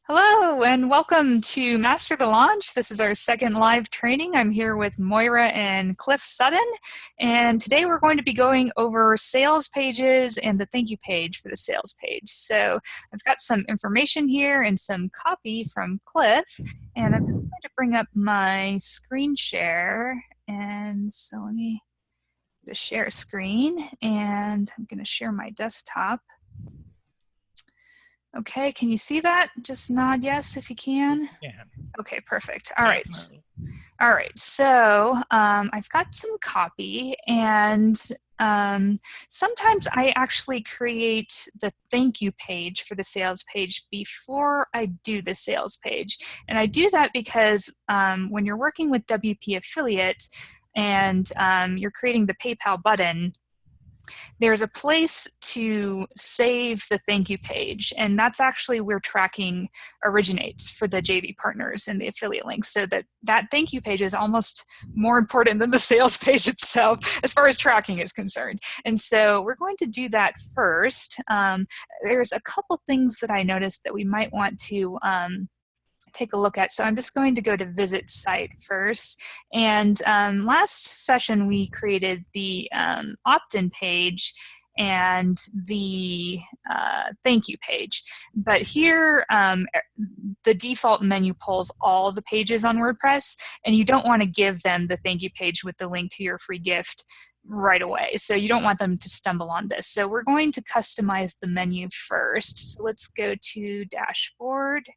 Hello and welcome to Master the Launch. This is our second live training. I'm here with Moira and Cliff Sutton, and today we're going to be going over sales pages and the thank you page for the sales page. So I've got some information here and some copy from Cliff, and I'm just going to bring up my screen share. And so let me just share a screen, and I'm going to share my desktop. Okay, can you see that? Just nod yes if you can. Yeah. Okay, perfect. All right. All right, so I've got some copy, and sometimes I actually create the thank you page for the sales page before I do the sales page. And I do that because when you're working with WP Affiliate and you're creating the PayPal button, there's a place to save the thank you page, and that's actually where tracking originates for the JV partners and the affiliate links, so that thank you page is almost more important than the sales page itself as far as tracking is concerned. And so we're going to do that first. There's a couple things that I noticed that we might want to take a look at. So I'm just going to go to visit site first. And last session we created the opt-in page and the thank you page. But here the default menu pulls all the pages on WordPress, and you don't want to give them the thank you page with the link to your free gift right away. So you don't want them to stumble on this. So we're going to customize the menu first. So let's go to dashboard.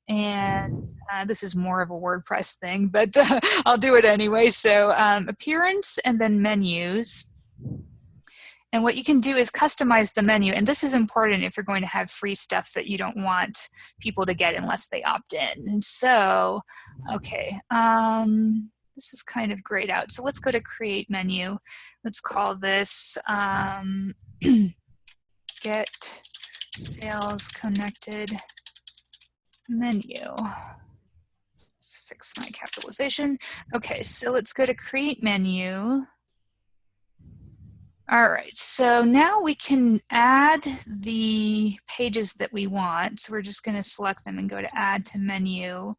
And this is more of a WordPress thing, but I'll do it anyway. So appearance and then menus. And what you can do is customize the menu. And this is important if you're going to have free stuff that you don't want people to get unless they opt in. And so, okay, this is kind of grayed out. So let's go to create menu. Let's call this get sales connected menu. Let's fix my capitalization. Okay, so let's go to create menu. All right, so now we can add the pages that we want. So we're just going to select them and go to add to menu.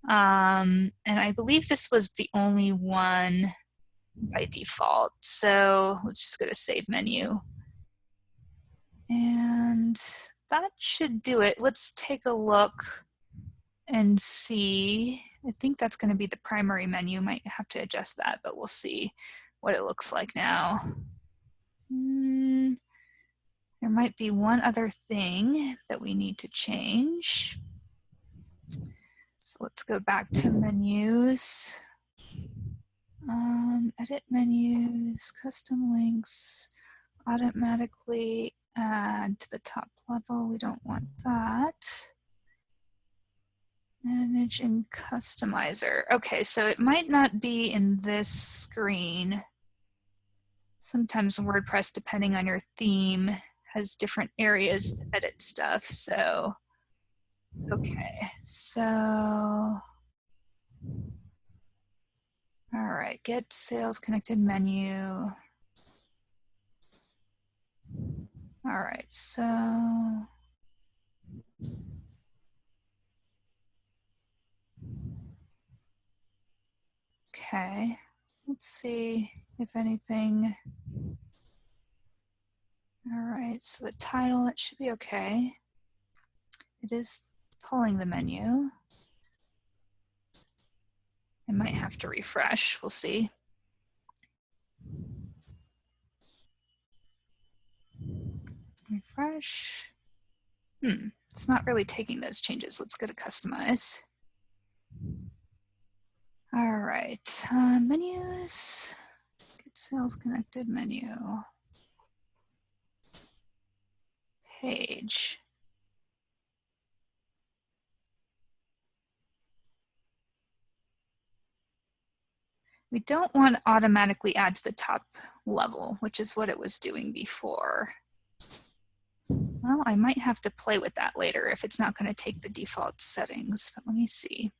And I believe this was the only one by default. So let's just go to save menu. And that should do it. Let's take a look and see. I think that's going to be the primary menu. Might have to adjust that, but we'll see what it looks like now. There might be one other thing that we need to change. So let's go back to menus. Edit menus, custom links, automatically add to the top level. We don't want that. Manage in customizer. Okay, so it might not be in this screen. Sometimes WordPress, depending on your theme, has different areas to edit stuff. So, okay, so, all right, get sales connected menu. All right, so, okay, let's see if anything. All right, so the title, it should be okay. It is pulling the menu. I might have to refresh, we'll see. Refresh. It's not really taking those changes. Let's go to customize. All right, menus, get sales connected menu. Page. We don't want to automatically add to the top level, which is what it was doing before. Well, I might have to play with that later if it's not going to take the default settings, but let me see.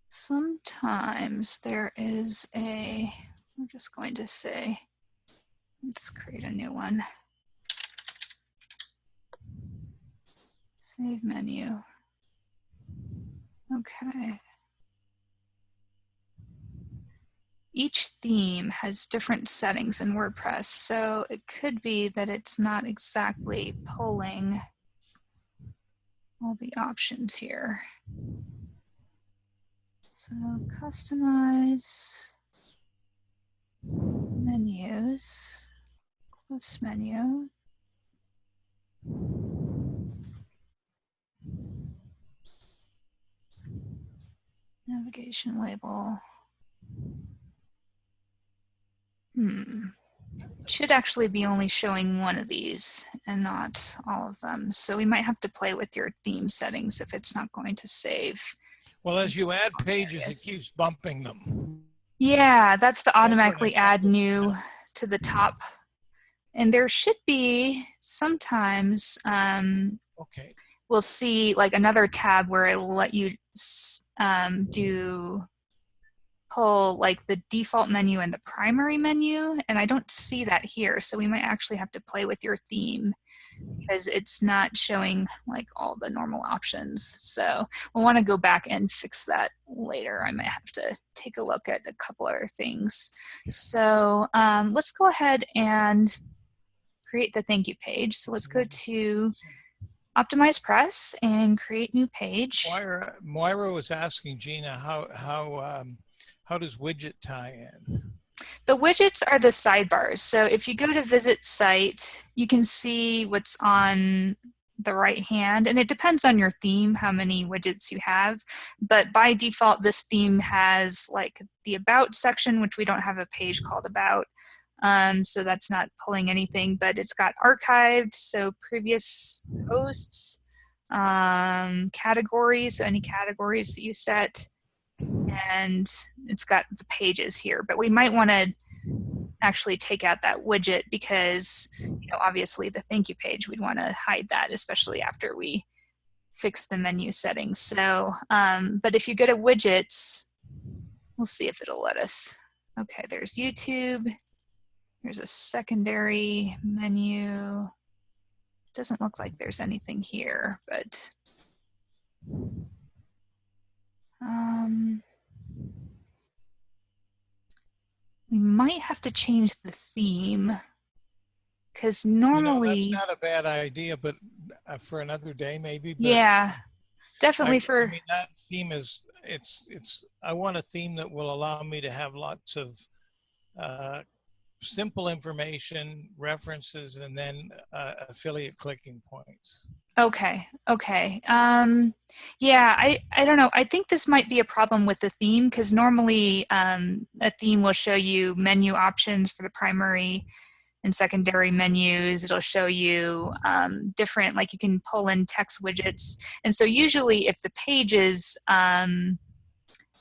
Sometimes there is a, we're just going to say, let's create a new one. Save menu. Okay. Each theme has different settings in WordPress, so it could be that it's not exactly pulling all the options here. So customize menus, close menu. Navigation label. Should actually be only showing one of these and not all of them. So we might have to play with your theme settings if it's not going to save. Well, as you add pages, it keeps bumping them. Yeah, that's the automatically add new to the top. And there should be sometimes, okay, we'll see like another tab where it will let you pull like the default menu and the primary menu, and I don't see that here, so we might actually have to play with your theme because it's not showing like all the normal options. So we'll want to go back and fix that later. I might have to take a look at a couple other things. So let's go ahead and create the thank you page. So let's go to OptimizePress and create new page. Moira was asking Gina how does widget tie in? The widgets are the sidebars. So if you go to visit site, you can see what's on the right hand, and it depends on your theme how many widgets you have. But by default, this theme has like the about section, which we don't have a page called about. So that's not pulling anything, but it's got archived, so previous posts, categories, so any categories that you set, and it's got the pages here. But we might want to actually take out that widget because, you know, obviously the thank you page, we'd want to hide that, especially after we fix the menu settings. So, but if you go to widgets, we'll see if it'll let us. Okay, there's YouTube. There's a secondary menu. Doesn't look like there's anything here, but we might have to change the theme because normally, you know, that's not a bad idea, but for another day maybe. But yeah, definitely I mean, that theme is I want a theme that will allow me to have lots of simple information, references, and then affiliate clicking points. Okay. Yeah, I don't know. I think this might be a problem with the theme because normally a theme will show you menu options for the primary and secondary menus. It'll show you different, like you can pull in text widgets. And so usually if the pages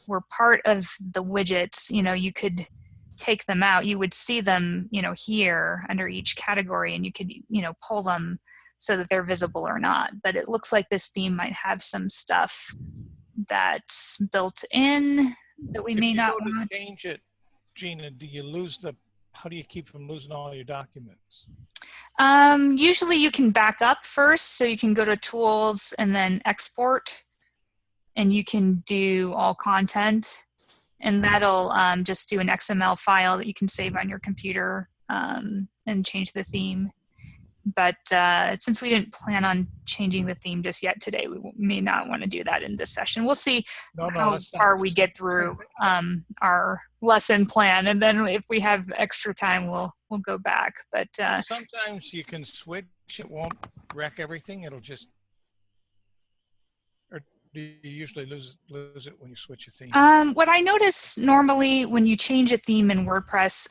were part of the widgets, you know, you could take them out. You would see them, you know, here under each category, and you could, you know, pull them so that they're visible or not. But it looks like this theme might have some stuff that's built in that we may not want. If you change it, Gina, do you lose the, how do you keep from losing all your documents? Usually you can back up first, so you can go to tools and then export, and you can do all content, and that'll just do an XML file that you can save on your computer and change the theme. But since we didn't plan on changing the theme just yet today, we may not want to do that in this session. We'll see how far we get through our lesson plan, and then if we have extra time, we'll go back. But sometimes you can switch; it won't wreck everything. It'll just. Do you usually lose it when you switch a theme? What I notice normally when you change a theme in WordPress,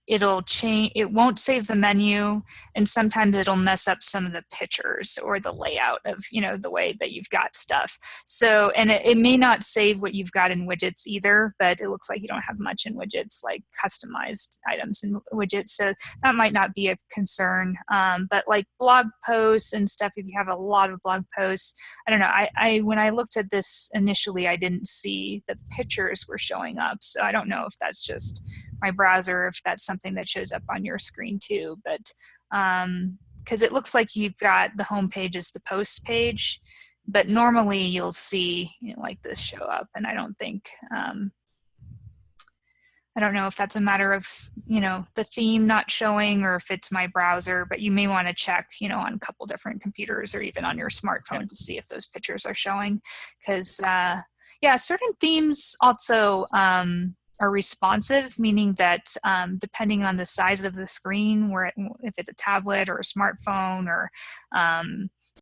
it won't save the menu, and sometimes it'll mess up some of the pictures or the layout of, you know, the way that you've got stuff. So, and it may not save what you've got in widgets either, but it looks like you don't have much in widgets, like customized items in widgets. So that might not be a concern. But like blog posts and stuff, if you have a lot of blog posts, I don't know. when I looked at this initially, I didn't see that the pictures were showing up. So I don't know if that's just my browser, if that's something that shows up on your screen too. But because it looks like you've got the home page as the post page, but normally you'll see, you know, like this show up, and I don't think, I don't know if that's a matter of, you know, the theme not showing or if it's my browser, but you may want to check, you know, on a couple different computers or even on your smartphone to see if those pictures are showing. Because, yeah, certain themes also are responsive, meaning that depending on the size of the screen, where if it's a tablet or a smartphone or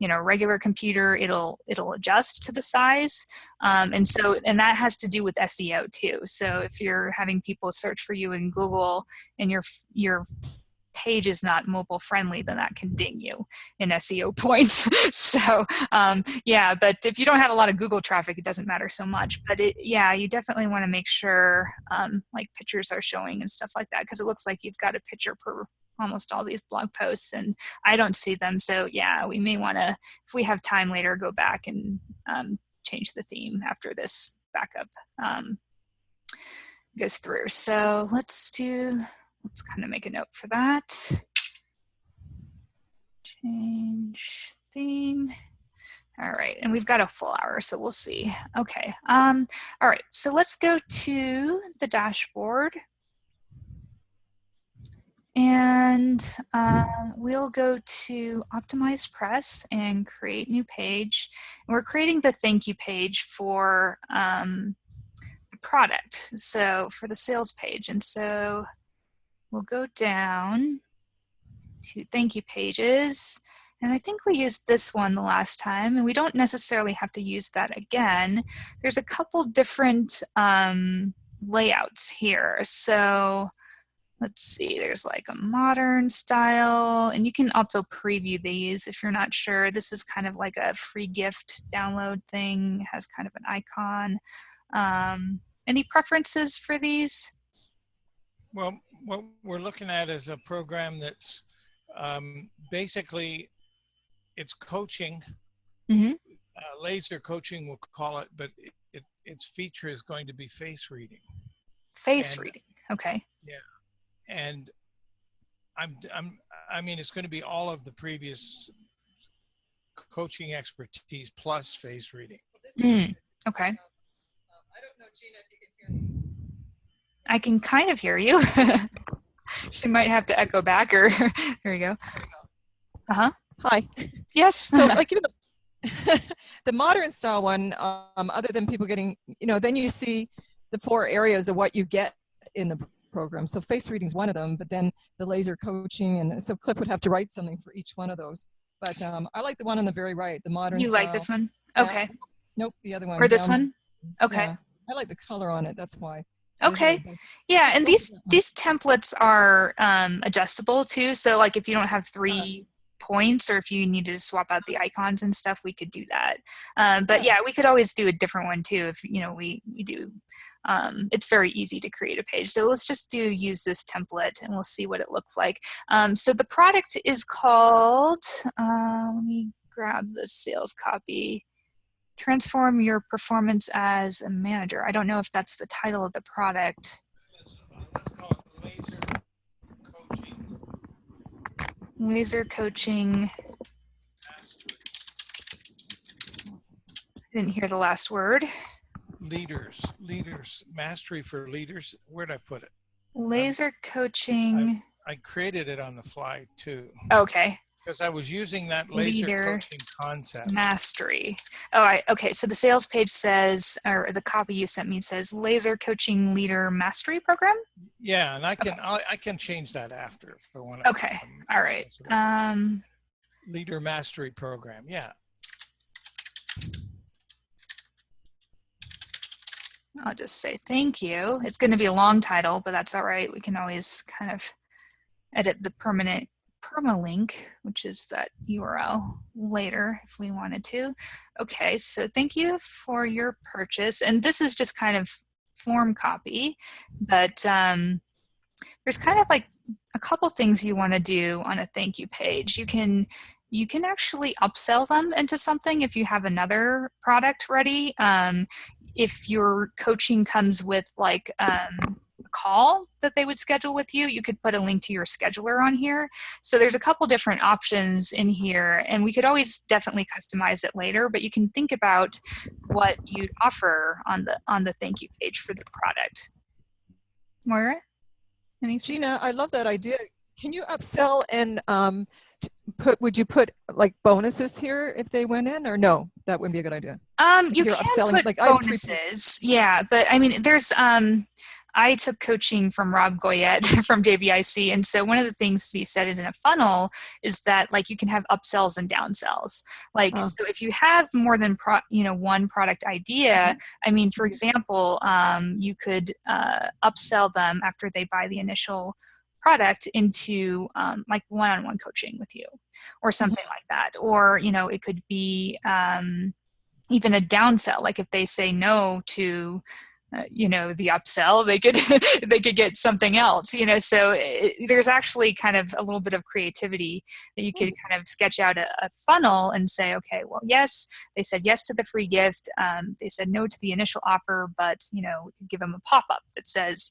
you know, regular computer, it'll adjust to the size, and that has to do with SEO too. So if you're having people search for you in Google and your page is not mobile friendly, then that can ding you in SEO points. So yeah, but if you don't have a lot of Google traffic, it doesn't matter so much. But yeah, you definitely want to make sure like pictures are showing and stuff like that, because it looks like you've got a picture per almost all these blog posts, and I don't see them. So yeah, we may want to, if we have time later, go back and change the theme after this backup goes through. So let's kind of make a note for that. Change theme. All right, and we've got a full hour, so we'll see. Okay, all right, so let's go to the dashboard. And we'll go to OptimizePress and create new page. And we're creating the thank you page for the product, so for the sales page. And so we'll go down to thank you pages. And I think we used this one the last time, and we don't necessarily have to use that again. There's a couple different layouts here. So let's see, there's like a modern style, and you can also preview these if you're not sure. This is kind of like a free gift download thing. It has kind of an icon. Any preferences for these? Well, what we're looking at is a program that's basically, it's coaching, laser coaching we'll call it, but its feature is going to be face reading. Face reading, okay. Yeah. And I mean, it's going to be all of the previous coaching expertise plus face reading. Okay. I don't know, Gina, if you can hear me. I can kind of hear you. She might have to echo back, or there you go. Hi. Yes. So like even the modern style one, other than people getting, you know, then you see the 4 areas of what you get in the program. So face reading is one of them, but then the laser coaching, and so Cliff would have to write something for each one of those. But I like the one on the very right, the modern you style. like this one? Yeah. Okay. Nope, the other one. Or this one? Okay. Yeah. I like the color on it, that's why. Okay. Yeah, and these templates are adjustable too. So like if you don't have 3 points, or if you need to swap out the icons and stuff, we could do that. But yeah, we could always do a different one too if, you know, we do. It's very easy to create a page. So let's just use this template and we'll see what it looks like. So the product is called, let me grab the sales copy. Transform your performance as a manager. I don't know if that's the title of the product. Let's call it laser coaching. Laser coaching. I didn't hear the last word. Leaders, mastery for leaders. Where'd I put it? Laser coaching. I created it on the fly too. Okay. Because I was using that laser coaching concept. Mastery. Oh, okay. So the sales page says, or the copy you sent me says, laser coaching leader mastery program. Yeah, and I can change that after if I want. Okay. All right. Leader mastery program. Yeah. I'll just say thank you. It's going to be a long title, but that's all right. We can always kind of edit the permalink, which is that URL, later if we wanted to. Okay, so thank you for your purchase. And this is just kind of form copy, but there's kind of like a couple things you want to do on a thank you page. You can you can actually upsell them into something if you have another product ready. If your coaching comes with like a call that they would schedule with you, you could put a link to your scheduler on here. So there's a couple different options in here, and we could always definitely customize it later, but you can think about what you'd offer on the thank you page for the product. Moira? Gina, I love that idea. Can you upsell and would you put like bonuses here if they went in, or no? That wouldn't be a good idea. You can put like bonuses, yeah, but I mean, there's I took coaching from Rob Goyette from JBIC, and so one of the things he said in a funnel is that like you can have upsells and downsells. Like so, if you have more than one product idea, I mean, for example, you could upsell them after they buy the initial product into like one-on-one coaching with you, or something like that, or it could be even a downsell, like if they say no to the upsell, they could get something else, so there's actually kind of a little bit of creativity that you could kind of sketch out a funnel and say, okay, well, yes, they said yes to the free gift, they said no to the initial offer, but we could give them a pop-up that says,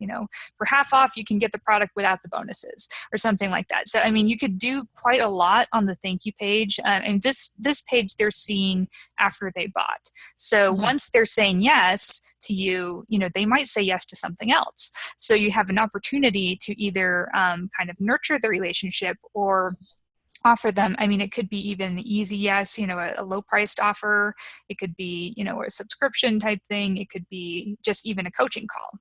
for half off you can get the product without the bonuses, or something like that. So I mean, you could do quite a lot on the thank you page, and this page they're seeing after they bought. So once they're saying yes to you, they might say yes to something else. So you have an opportunity to either kind of nurture the relationship or offer them. I mean, it could be even easy yes, a low priced offer. It could be, a subscription type thing. It could be just even a coaching call,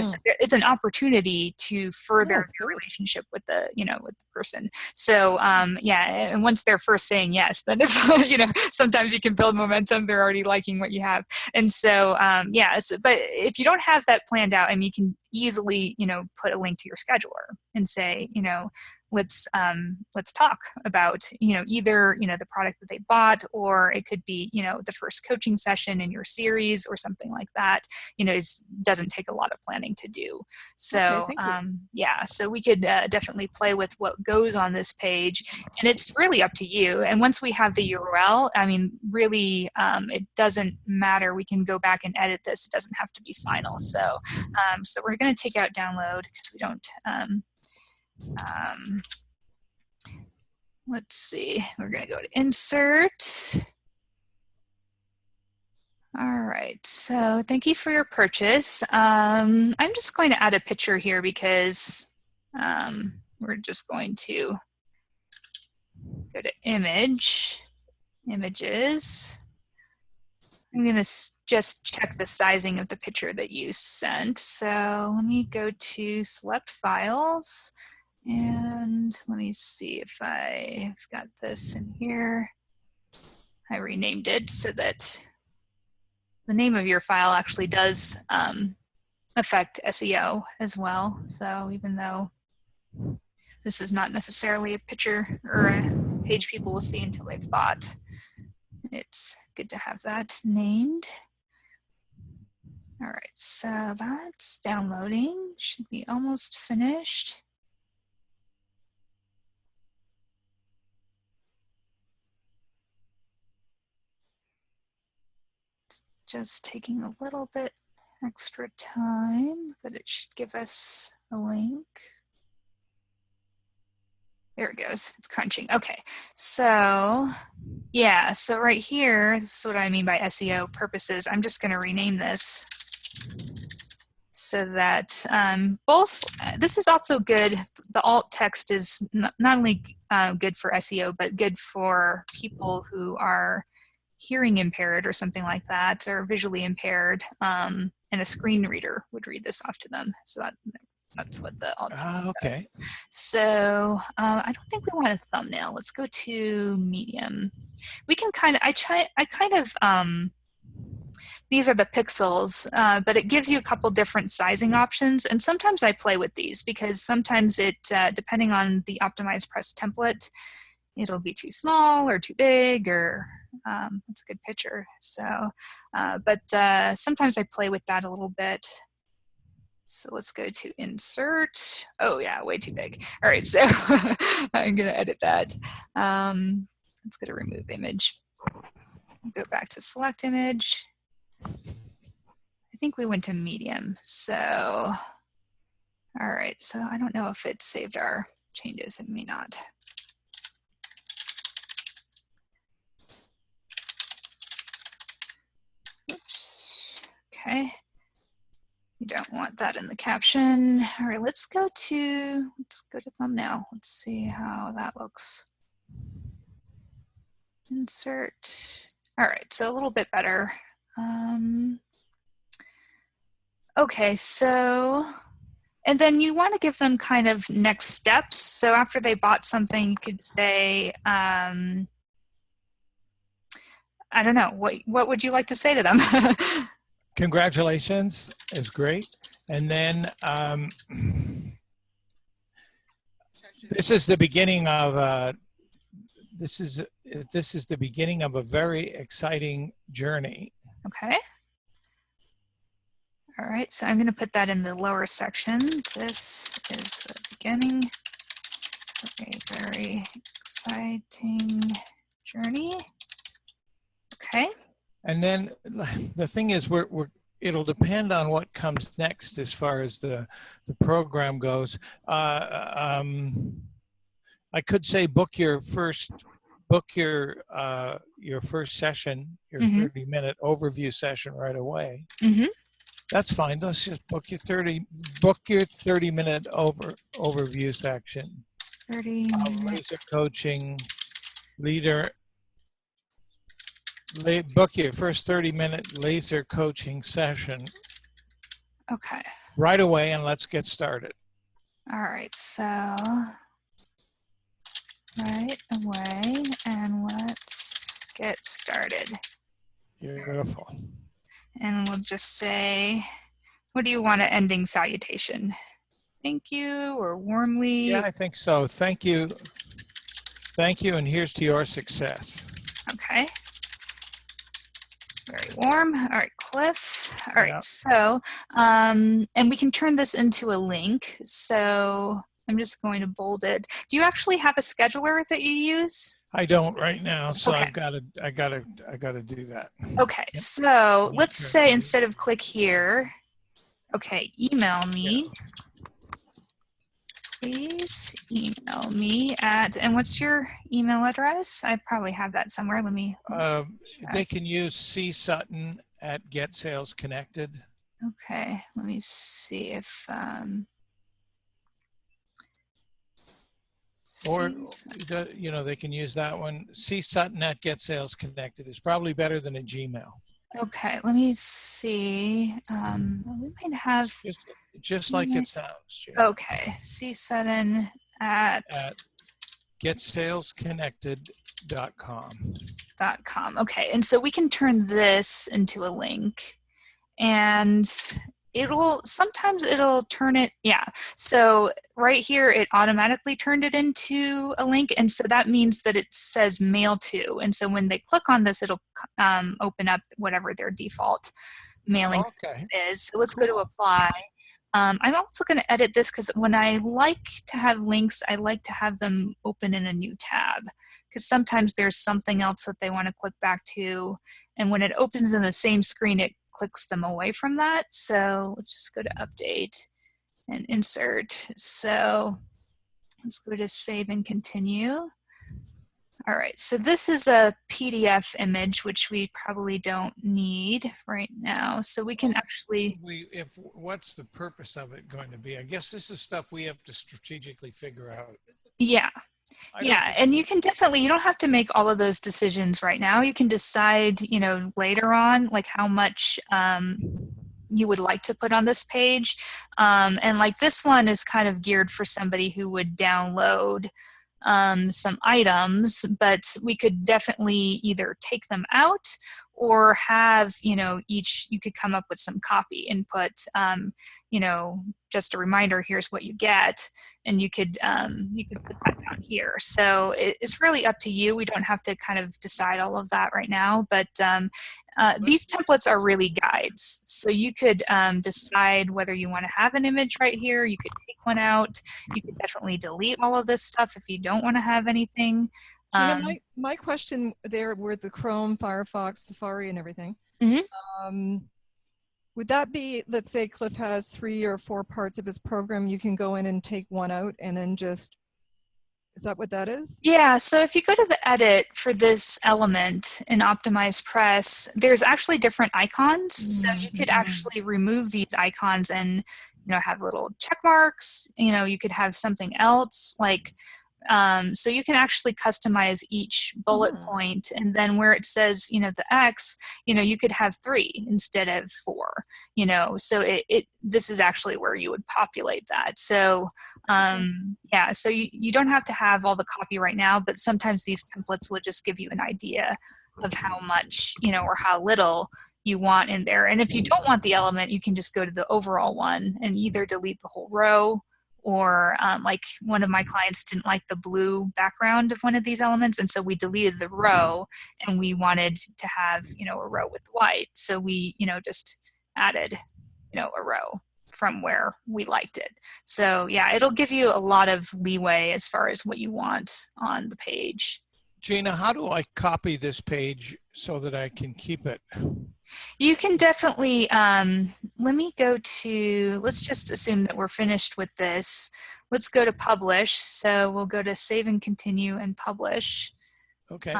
so it's an opportunity to further their relationship with the, with the person. So and once they're first saying yes, then it's, sometimes you can build momentum. They're already liking what you have. And so, but if you don't have that planned out, I mean, you can easily, put a link to your scheduler and say, let's talk about either the product that they bought, or it could be the first coaching session in your series or something like that. Doesn't take a lot of planning to do. So so we could definitely play with what goes on this page, and it's really up to you. And once we have the URL, I mean, really, it doesn't matter. We can go back and edit this. It doesn't have to be final. So so we're going to take out download because we don't. Let's see, we're going to go to insert. All right, so thank you for your purchase. I'm just going to add a picture here because we're just going to go to images. I'm going to just check the sizing of the picture that you sent. So let me go to select files. And let me see if I've got this in here. I renamed it so that the name of your file actually does affect SEO as well. So even though this is not necessarily a picture or a page people will see until they've bought, it's good to have that named. All right, so that's downloading. Should be almost finished. Just taking a little bit extra time, but it should give us a link. There it goes, it's crunching. Okay, so yeah, so right here, this is what I mean by SEO purposes. I'm just gonna rename this so that this is also good. The alt text is not only good for SEO, but good for people who are hearing impaired or something like that, or visually impaired, and a screen reader would read this off to them. So that's what the alt does. So I don't think we want a thumbnail. Let's go to medium. We can these are the pixels, but it gives you a couple different sizing options. And sometimes I play with these because sometimes it, depending on the OptimizePress template, it'll be too small or too big, or that's a good picture. So, but sometimes I play with that a little bit. So let's go to insert. Oh yeah, way too big. All right, so I'm gonna edit that. let's go to remove image. Go back to select image. I think we went to medium. So, all right. So I don't know if it saved our changes. It may not. Oops. Okay. You don't want that in the caption. All right, let's go to thumbnail. Let's see how that looks. Insert. All right, so a little bit better. Okay, so, and then you want to give them kind of next steps. So after they bought something, you could say, I don't know, what would you like to say to them? Congratulations is great. And then this is the beginning of this is the beginning of a very exciting journey. Okay. All right, so I'm going to put that in the lower section. This is the beginning of a very exciting journey. Okay. And then the thing is, it'll depend on what comes next as far as the program goes. I could say book your first session, your 30-minute overview session right away. That's fine. Let's just book your 30-minute overview section. 30 minutes. Laser coaching leader. Book your first 30-minute laser coaching session. Okay. Right away, and let's get started. All right, so right away, and let's get started. Beautiful. And we'll just say, what do you want an ending salutation? Thank you, or warmly? Yeah, I think so. Thank you. Thank you, and here's to your success. Okay. Very warm. All right, Cliff. All right, so, and we can turn this into a link. So I'm just going to bold it. Do you actually have a scheduler that you use? I don't right now, so okay. I gotta do that. Okay, so let's say instead of click here, okay, email me. Please email me at, and what's your email address? I probably have that somewhere. Let me they can use cSutton@GetSalesConnected. Okay, let me see if or they can use that one. cSutton@GetSalesConnected is probably better than a Gmail. Okay, let me see. We might have just like it sounds, Gina. Okay, cSutton at getsalesconnected.com. Okay, and so we can turn this into a link, and sometimes it'll turn it, so right here it automatically turned it into a link, and so that means that it says mail to, and so when they click on this, it'll open up whatever their default mailing system is. So let's go to apply. I'm also going to edit this because when I like to have links, I like to have them open in a new tab, because sometimes there's something else that they want to click back to, and when it opens in the same screen, it clicks them away from that. So let's just go to update and insert. So let's go to save and continue. All right, so this is a PDF image, which we probably don't need right now. So we can actually... What's the purpose of it going to be? I guess this is stuff we have to strategically figure out. Yeah. Yeah, and you can definitely, you don't have to make all of those decisions right now. You can decide, later on, like how much you would like to put on this page. And like this one is kind of geared for somebody who would download some items, but we could definitely either take them out or have, you could come up with some copy input, just a reminder, here's what you get, and you could put that down here. So it's really up to you. We don't have to kind of decide all of that right now, but these templates are really guides. So you could decide whether you want to have an image right here. You could take one out. You could definitely delete all of this stuff if you don't want to have anything. Gina, my question there were the Chrome, Firefox, Safari, and everything. Would that be, let's say Cliff has 3 or 4 parts of his program, you can go in and take one out and then just, is that what that is? Yeah, so if you go to the edit for this element in OptimizePress, there's actually different icons. So you could actually remove these icons and, have little check marks. You could have something else like, so you can actually customize each bullet point, and then where it says, the X, you could have 3 instead of 4, so this is actually where you would populate that. So, yeah, so you don't have to have all the copy right now, but sometimes these templates will just give you an idea of how much, or how little you want in there. And if you don't want the element, you can just go to the overall one and either delete the whole row, or like one of my clients didn't like the blue background of one of these elements, and so we deleted the row, and we wanted to have a row with white, so we just added a row from where we liked it. So yeah, it'll give you a lot of leeway as far as what you want on the page. Gina, how do I copy this page so that I can keep it? You can definitely, let me go to, let's just assume that we're finished with this. Let's go to publish. So we'll go to save and continue and publish. Okay.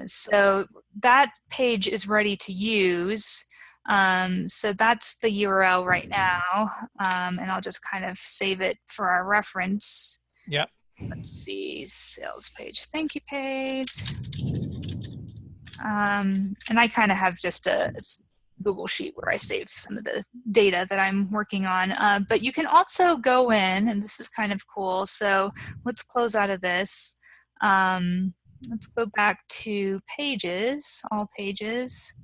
So that page is ready to use. So that's the URL right now. And I'll just kind of save it for our reference. Yep. Let's see, sales page, thank you page. And I kind of have just a Google Sheet where I save some of the data that I'm working on. But you can also go in, and this is kind of cool. So let's close out of this. Let's go back to pages, all pages.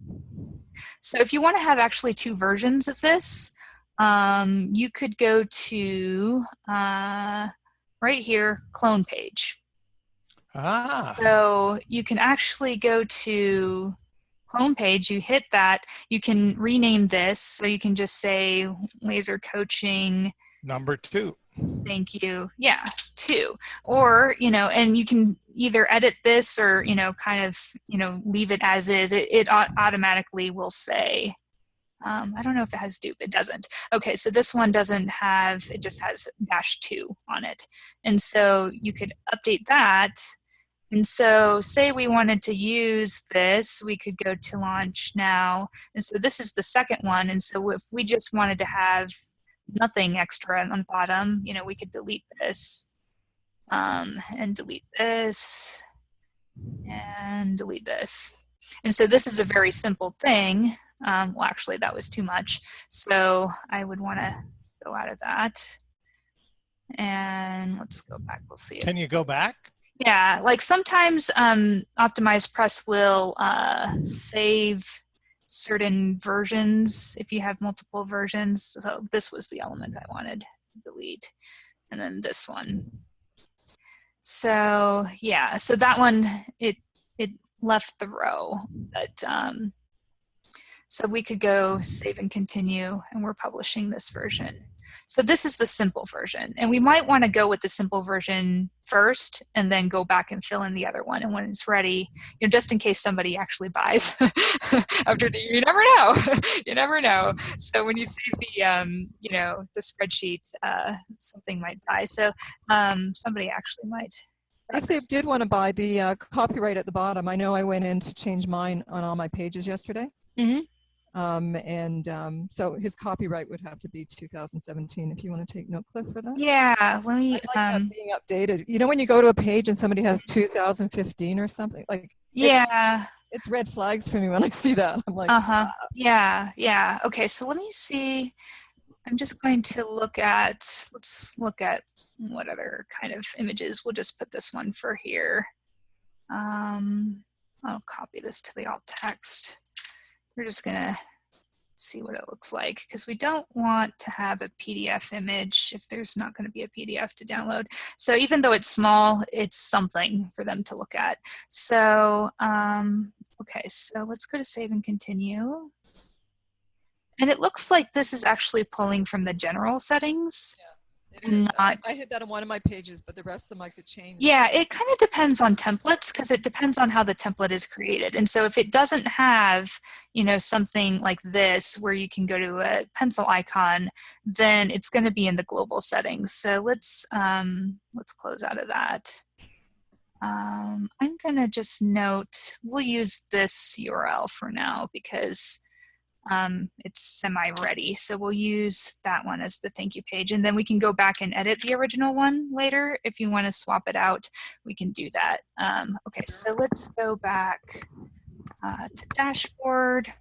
So if you want to have actually 2 versions of this, you could go to right here, clone page. So you can actually go to clone page, you hit that, you can rename this, so you can just say laser coaching number 2. Thank you. Yeah, 2. Or, and you can either edit this or, kind of, leave it as is. It automatically will say, I don't know if it has dupe. It doesn't. Okay, so this one doesn't have, it just has -2 on it. And so you could update that. And so say we wanted to use this, we could go to launch now. And so this is the second one. And so if we just wanted to have nothing extra on the bottom, we could delete this and delete this and delete this. And so this is a very simple thing. Well, actually, that was too much. So I would want to go out of that. And let's go back. We'll see. Can you go back? Yeah, like sometimes OptimizePress will save certain versions if you have multiple versions. So this was the element I wanted to delete. And then this one. So yeah, so that one, it left the row. But so we could go save and continue, and we're publishing this version. So this is the simple version, and we might want to go with the simple version first and then go back and fill in the other one. And when it's ready, just in case somebody actually buys after you never know, you never know. So when you save the, the spreadsheet, something might die. So somebody actually might. If they did want to buy the copyright at the bottom, I know I went in to change mine on all my pages yesterday. So his copyright would have to be 2017 if you want to take note, Cliff, for that. Yeah, let me. I like that being updated. When you go to a page and somebody has 2015 or something, like. Yeah. It's red flags for me when I see that. I'm like. Yeah. Okay, so let me see. I'm just going to look at. Let's look at what other kind of images. We'll just put this one for here. I'll copy this to the alt text. We're just gonna see what it looks like, because we don't want to have a PDF image if there's not going to be a PDF to download. So even though it's small, it's something for them to look at. So, okay, so let's go to save and continue. And it looks like this is actually pulling from the general settings. Yeah, not. I hit that on one of my pages, but the rest of them I could change. Yeah, it kind of depends on templates because it depends on how the template is created. And so if it doesn't have, you know, something like this where you can go to a pencil icon, then it's going to be in the global settings. So let's close out of that. I'm going to just note, we'll use this URL for now because it's semi-ready. So we'll use that one as the thank you page. And then we can go back and edit the original one later. If you want to swap it out, we can do that. Okay, so let's go back to dashboard.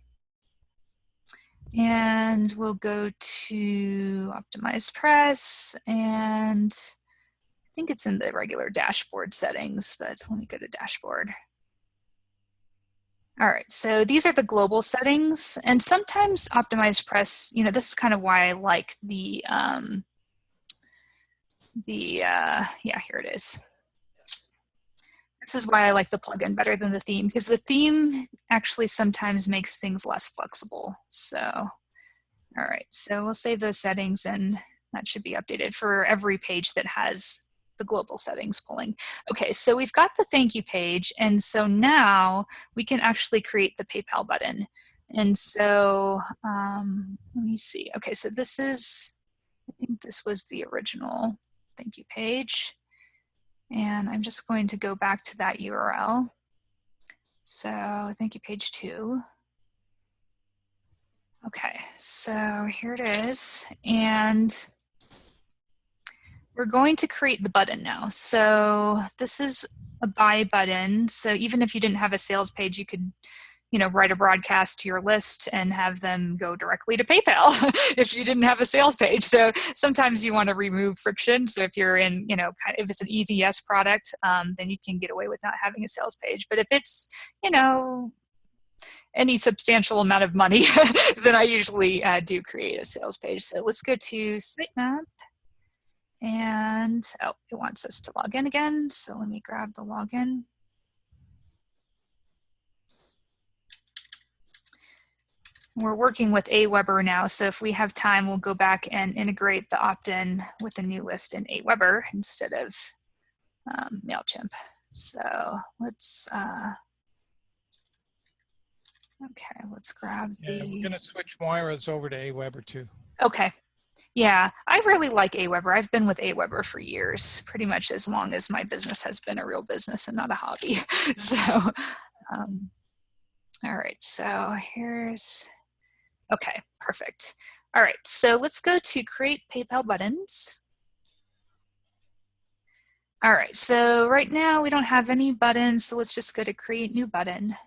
And we'll go to OptimizePress, and I think it's in the regular dashboard settings, but let me go to dashboard. All right, so these are the global settings, and sometimes OptimizePress, you know, this is kind of why I like the yeah, here it is. This is why I like the plugin better than the theme, because the theme actually sometimes makes things less flexible. So, all right, so we'll save those settings, and that should be updated for every page that has the global settings pulling. Okay, so we've got the thank you page, and so now we can actually create the PayPal button. And so let me see. Okay, so this is, I think this was the original thank you page. And I'm just going to go back to that URL. So thank you page 2. Okay, so here it is. And we're going to create the button now. So this is a buy button. So even if you didn't have a sales page, you could, you know, write a broadcast to your list and have them go directly to PayPal if you didn't have a sales page. So sometimes you want to remove friction. So if you're in, you know, if it's an easy yes product, then you can get away with not having a sales page. But if it's, you know, any substantial amount of money, then I usually do create a sales page. So let's go to sitemap. And, oh, it wants us to log in again. So let me grab the login. We're working with AWeber now, so if we have time, we'll go back and integrate the opt-in with the new list in AWeber instead of MailChimp. So let's, okay, let's grab the... Yeah, we're going to switch Moira's over to AWeber too. Okay. Yeah, I really like AWeber. I've been with AWeber for years, pretty much as long as my business has been a real business and not a hobby. So, all right, so here's, okay, perfect. All right, so let's go to create PayPal buttons. All right, so right now we don't have any buttons, so let's just go to create new button.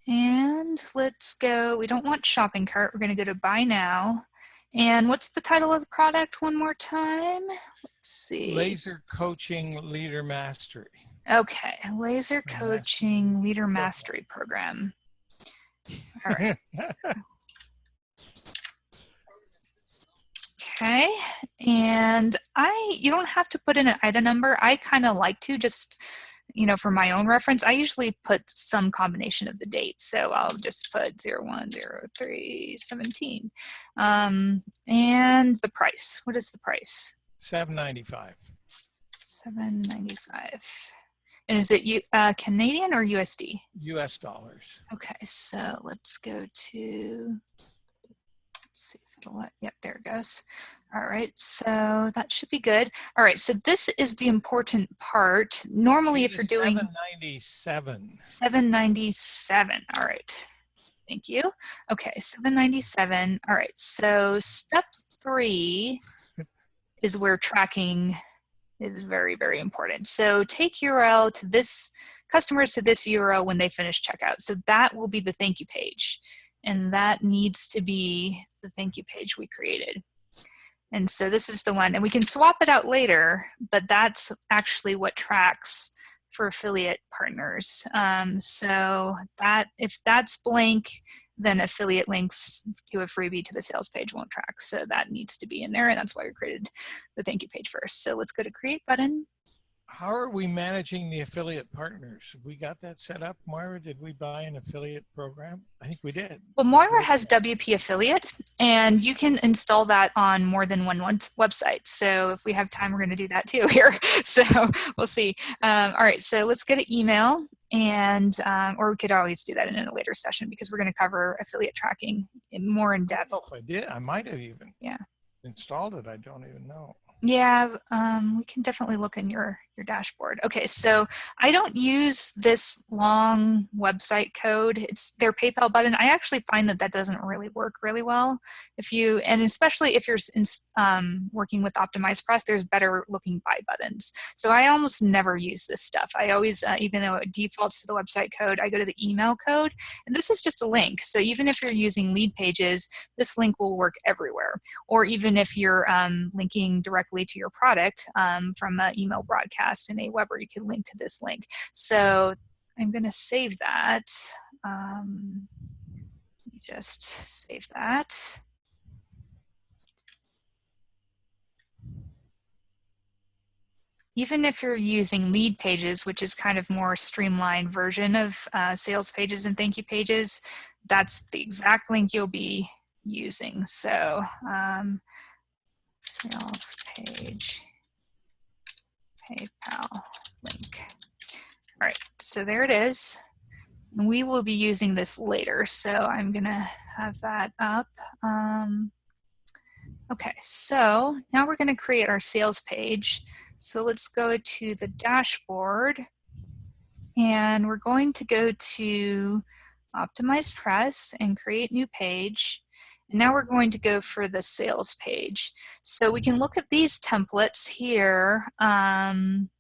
And let's go, we don't want shopping cart, we're gonna go to buy now. And what's the title of the product one more time? Let's see. Laser Coaching Leader Mastery. Okay, Laser Coaching Leader Mastery Program. All right. Okay, and you don't have to put in an item number. I kind of like to just, you know, for my own reference, I usually put some combination of the dates. So I'll just put 010317. And the price, what is the price? $7.95. $7.95. And is it Canadian or USD? US dollars. Okay, so let's go to, let's see if it'll let, yep, there it goes. All right, so that should be good. All right, so this is the important part. Normally, if you're doing $7.97. $7.97. All right, thank you. Okay, $7.97. All right, so step 3 is where tracking is very, very important. So take URL to this, customers to this URL when they finish checkout. So that will be the thank you page. And that needs to be the thank you page we created. And so this is the one, and we can swap it out later, but that's actually what tracks for affiliate partners. So that if that's blank, then affiliate links to a freebie to the sales page won't track. So that needs to be in there, and that's why we created the thank you page first. So let's go to create button. How are we managing the affiliate partners? We got that set up, Moira? Did we buy an affiliate program? I think we did. Well, Moira has WP Affiliate, and you can install that on more than one website. So if we have time, we're going to do that too here. So we'll see. All right, so let's get an email, and or we could always do that in a later session because we're going to cover affiliate tracking more in depth. I don't know if I did. I might have even installed it. I don't even know. Yeah, we can definitely look in your dashboard. Okay, so I don't use this long website code. It's their PayPal button. I actually find that doesn't really work really well. And especially if you're working with OptimizePress, there's better looking buy buttons. So I almost never use this stuff. I always, even though it defaults to the website code, I go to the email code. And this is just a link. So even if you're using lead pages, this link will work everywhere. Or even if you're linking directly to your product from an email broadcast in AWeber, you can link to this link. So I'm going to save that. Just save that. Even if you're using lead pages, which is kind of more streamlined version of sales pages and thank you pages, that's the exact link you'll be using. So sales page, PayPal link. All right, so there it is. And we will be using this later, so I'm gonna have that up. Okay, so now we're gonna create our sales page. So let's go to the dashboard, and we're going to go to OptimizePress and create new page. And now we're going to go for the sales page. So we can look at these templates here, and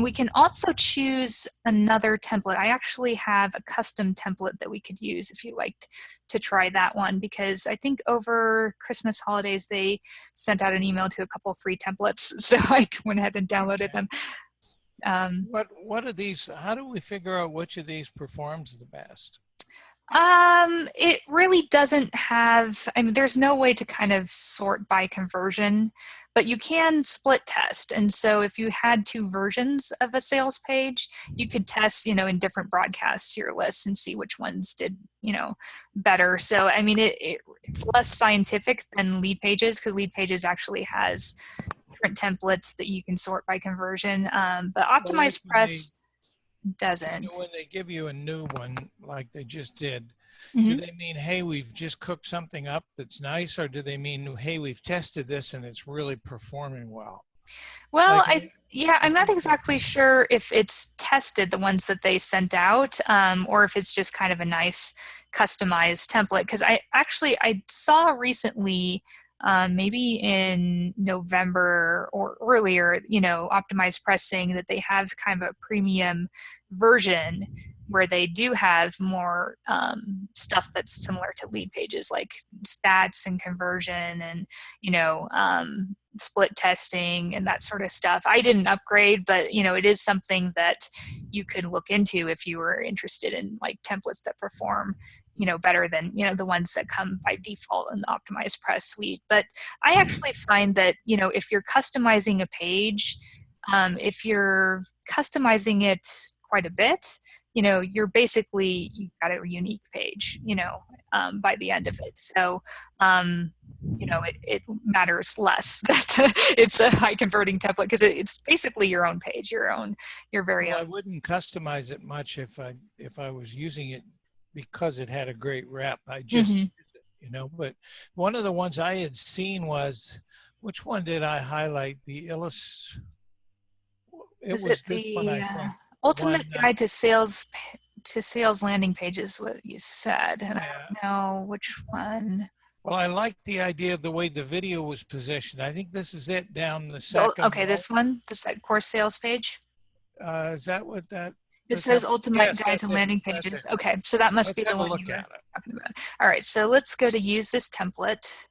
we can also choose another template. I actually have a custom template that we could use if you liked to try that one, because I think over Christmas holidays they sent out an email to a couple free templates, so I went ahead and downloaded them. What are these? How do we figure out which of these performs the best? It really doesn't have, I mean, there's no way to kind of sort by conversion, but you can split test. And so if you had two versions of a sales page, you could test, in different broadcasts to your list and see which ones did, better. So, I mean, it's less scientific than lead pages, because lead pages actually has different templates that you can sort by conversion. But OptimizePress doesn't. When they give you a new one like they just did, Mm-hmm. do they mean, hey, we've just cooked something up that's nice, or do they mean, hey, we've tested this and it's really performing well? Well, I'm not exactly sure if it's tested, the ones that they sent out, or if it's just kind of a nice customized template. Because I saw recently, maybe in November or earlier, OptimizePress saying that they have kind of a premium version where they do have more stuff that's similar to lead pages, like stats and conversion and, split testing and that sort of stuff. I didn't upgrade, but, it is something that you could look into if you were interested in like templates that perform better than, the ones that come by default in the OptimizePress suite. But I actually find that, if you're customizing a page, if you're customizing it quite a bit, you've got a unique page, by the end of it. So, it matters less that it's a high converting template, because it's basically your own page, your very own. I wouldn't customize it much if I was using it because it had a great rep. I just, but one of the ones I had seen was, which one did I highlight? It was this one, I think. Ultimate Guide to Sales Landing Pages, what you said, and I don't know which one. Well, I like the idea of the way the video was positioned. I think this is it down the second. Okay, this one, the course sales page. Is that what that? It says Ultimate Guide to Landing Pages. Okay, so that must be the one you were talking about. All right, so let's go to use this template,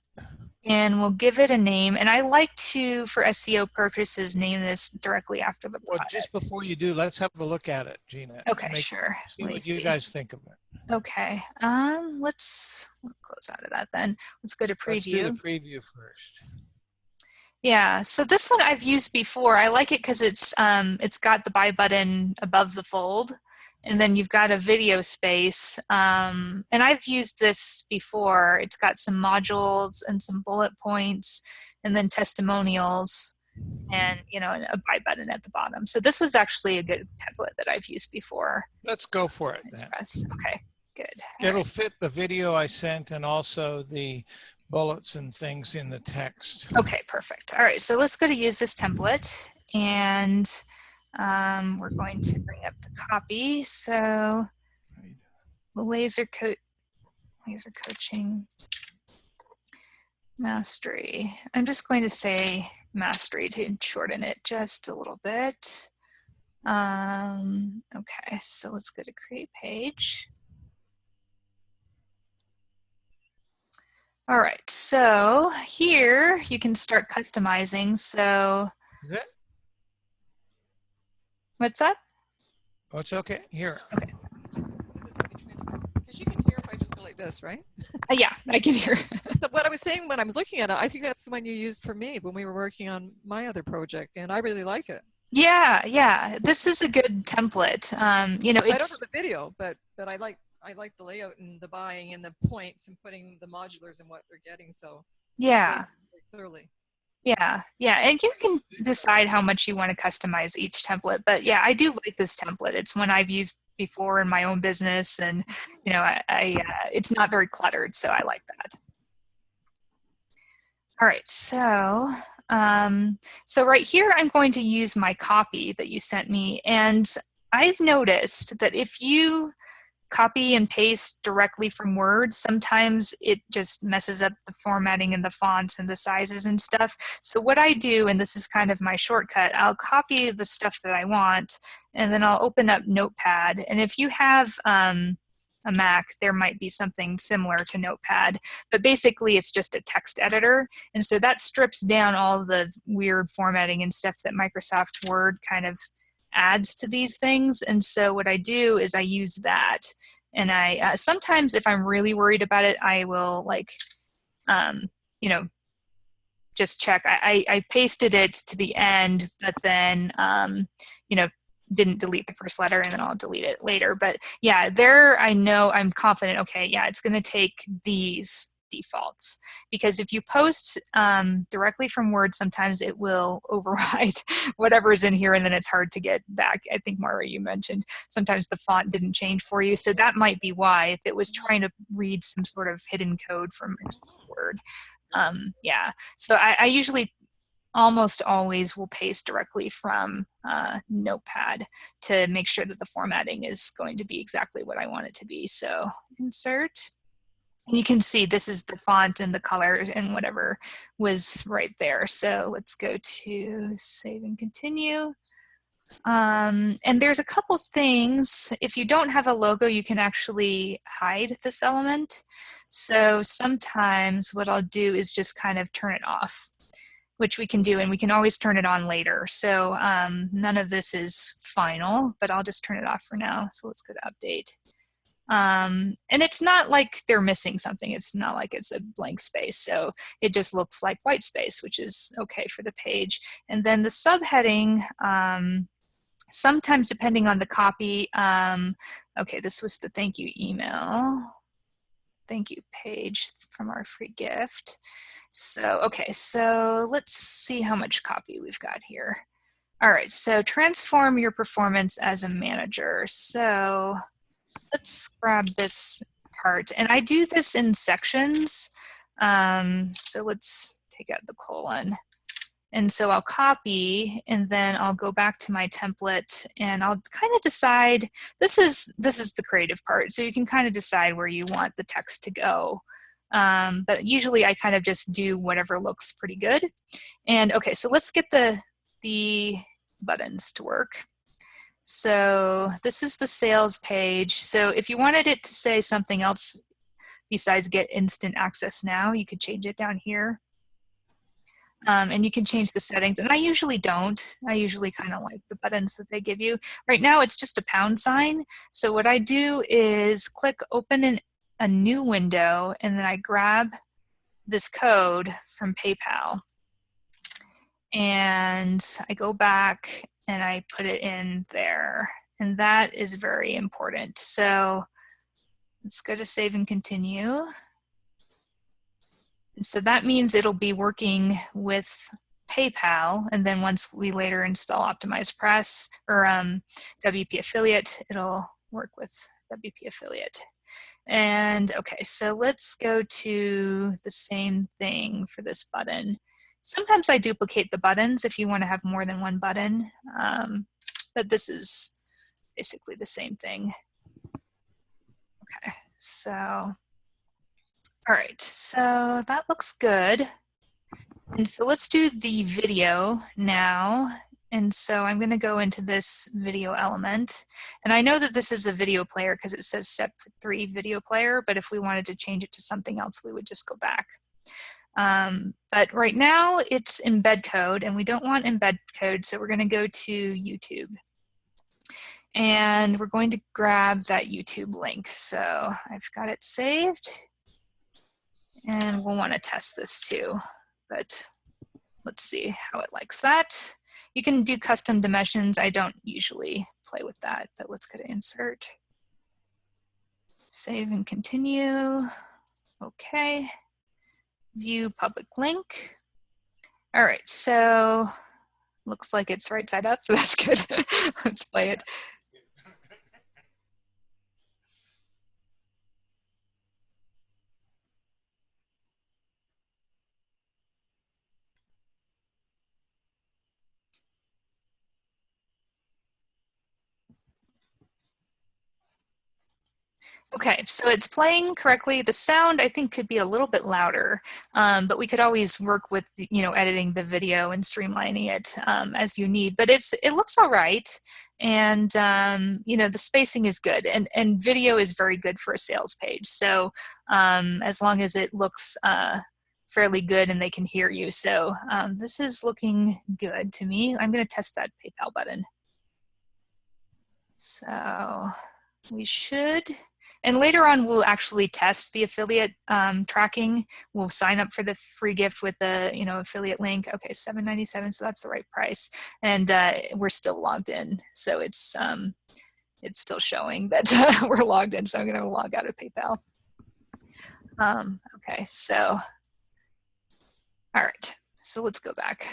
and we'll give it a name. And I like to, for SEO purposes, name this directly after the product. Well, just before you do, let's have a look at it, Gina. Okay, sure. See what you guys think of it. Okay, let's close out of that then. Let's go to preview. Let's do the preview first. Yeah, so this one I've used before. I like it because it's got the buy button above the fold, and then you've got a video space. And I've used this before. It's got some modules and some bullet points, and then testimonials, and a buy button at the bottom. So this was actually a good template that I've used before. Let's go for it then. Okay, good. It'll fit the video I sent and also the bullets and things in the text. Okay, perfect. All right, so let's go to use this template, and we're going to bring up the copy. So laser coaching mastery. I'm just going to say mastery to shorten it just a little bit. Okay, so let's go to create page. All right, so here you can start customizing. So, is it? What's that? Oh, it's okay. Here. Okay. Because you can hear if I just go like this, right? Yeah, I can hear. So what I was saying when I was looking at it, I think that's the one you used for me when we were working on my other project, and I really like it. Yeah, this is a good template. I don't have the video, but I like the layout and the buying and the points and putting the modulars and what they're getting. So yeah, clearly. Yeah, and you can decide how much you want to customize each template. But yeah, I do like this template. It's one I've used before in my own business, and it's not very cluttered, so I like that. All right, so right here I'm going to use my copy that you sent me, and I've noticed that if you copy and paste directly from Word, sometimes it just messes up the formatting and the fonts and the sizes and stuff. So what I do, and this is kind of my shortcut, I'll copy the stuff that I want, and then I'll open up Notepad. And if you have a Mac, there might be something similar to Notepad, but basically it's just a text editor. And so that strips down all the weird formatting and stuff that Microsoft Word kind of adds to these things. And so what I do is I use that, and I sometimes if I'm really worried about it, I will just check. I pasted it to the end, but then didn't delete the first letter, and then I'll delete it later. But yeah, there I know I'm confident, okay, yeah, it's going to take these defaults, because if you post directly from Word, sometimes it will override whatever's in here, and then it's hard to get back. I think, Mara, you mentioned sometimes the font didn't change for you, so that might be why, if it was trying to read some sort of hidden code from Word. Yeah, so I usually almost always will paste directly from Notepad to make sure that the formatting is going to be exactly what I want it to be. So insert. And you can see this is the font and the color and whatever was right there. So let's go to save and continue. And there's a couple things. If you don't have a logo, you can actually hide this element. So sometimes what I'll do is just kind of turn it off, which we can do, and we can always turn it on later. So none of this is final, but I'll just turn it off for now. So let's go to update. And it's not like they're missing something. It's not like it's a blank space. So it just looks like white space, which is okay for the page. And then the subheading, sometimes depending on the copy, okay, this was the thank you email. Thank you page from our free gift. So, okay, so let's see how much copy we've got here. All right, so transform your performance as a manager. So let's grab this part, and I do this in sections. So let's take out the colon. And so I'll copy, and then I'll go back to my template, and I'll kind of decide, this is the creative part. So you can kind of decide where you want the text to go. But usually I kind of just do whatever looks pretty good. And okay, so let's get the buttons to work. So this is the sales page. So if you wanted it to say something else besides get instant access now, you could change it down here. And you can change the settings, and I usually don't. I usually kind of like the buttons that they give you. Right now it's just a pound sign. So what I do is click open in a new window, and then I grab this code from PayPal. and I go back and I put it in there. And that is very important. So let's go to save and continue. So that means it'll be working with PayPal, and then once we later install OptimizePress or WP Affiliate, it'll work with WP Affiliate. And okay, so let's go to the same thing for this button. Sometimes I duplicate the buttons if you want to have more than one button, but this is basically the same thing. Okay, so, all right, so that looks good. And so let's do the video now. And so I'm going to go into this video element. And I know that this is a video player because it says step 3 video player, but if we wanted to change it to something else, we would just go back. But right now it's embed code, and we don't want embed code, so we're going to go to YouTube. And we're going to grab that YouTube link. So I've got it saved. And we'll want to test this too. But let's see how it likes that. You can do custom dimensions. I don't usually play with that, but let's go to insert. Save and continue. Okay. View public link. All right, so looks like it's right side up, so that's good. Let's play it. Okay, so it's playing correctly. The sound, I think, could be a little bit louder, but we could always work with, editing the video and streamlining it as you need. But it looks all right, and the spacing is good, and video is very good for a sales page. So as long as it looks fairly good and they can hear you, so this is looking good to me. I'm going to test that PayPal button. So we should. And later on, we'll actually test the affiliate tracking. We'll sign up for the free gift with the affiliate link. Okay, $7.97, so that's the right price. And we're still logged in, so it's still showing that we're logged in. So I'm going to log out of PayPal. Okay, so all right, so let's go back.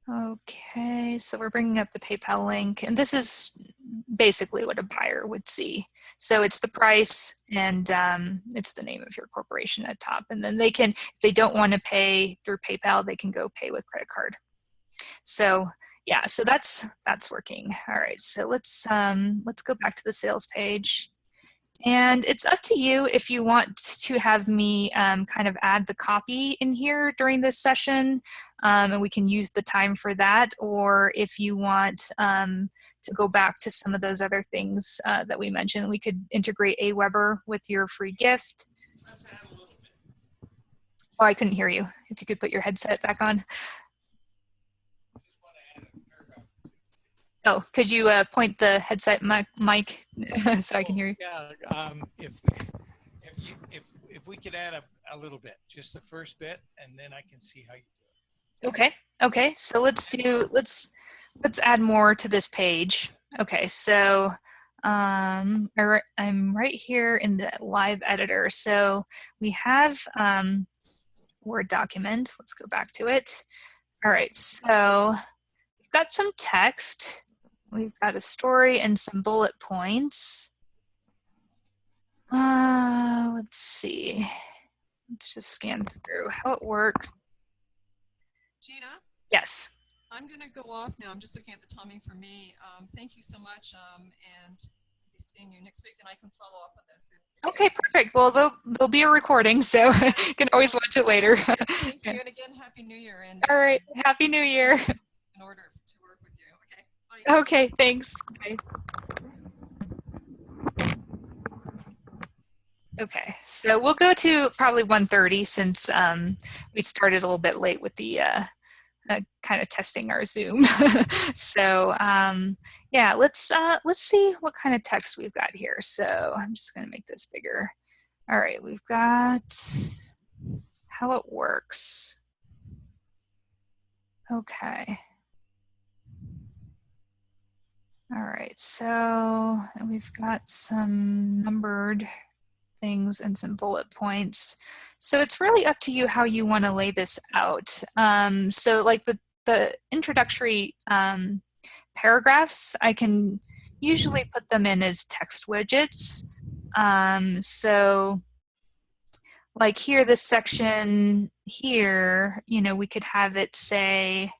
Okay, so we're bringing up the PayPal link, and this is basically what a buyer would see. So it's the price, and it's the name of your corporation at top, and then they can, if they don't want to pay through PayPal, they can go pay with credit card. So yeah, so that's working. All right, so let's go back to the sales page. And it's up to you if you want to have me kind of add the copy in here during this session, and we can use the time for that, or if you want to go back to some of those other things that we mentioned. We could integrate AWeber with your free gift. Oh, I couldn't hear you. If you could put your headset back on. Oh, could you point the headset mic so I can hear you? Yeah, if we could add a little bit, just the first bit, and then I can see how you do it. Okay. So let's add more to this page. Okay, so I'm right here in the live editor. So we have Word document. Let's go back to it. All right, so we've got some text. We've got a story and some bullet points. Let's see. Let's just scan through how it works. Gina? Yes. I'm going to go off now. I'm just looking at the timing for me. Thank you so much, and I'll be seeing you next week, and I can follow up on this. Okay, perfect. Well, there'll be a recording, so you can always watch it later. Thank you, and again, Happy New Year. And all right, Happy New Year. In order to work with you. Okay, bye. Okay, thanks. Bye. Okay, so we'll go to probably 1:30 since we started a little bit late with the kind of testing our Zoom. So yeah, let's see what kind of text we've got here. So I'm just going to make this bigger. All right, we've got how it works. Okay. All right, so we've got some numbered things and some bullet points. So it's really up to you how you want to lay this out. So like the introductory paragraphs, I can usually put them in as text widgets. So like here, this section here, you know, we could have it say,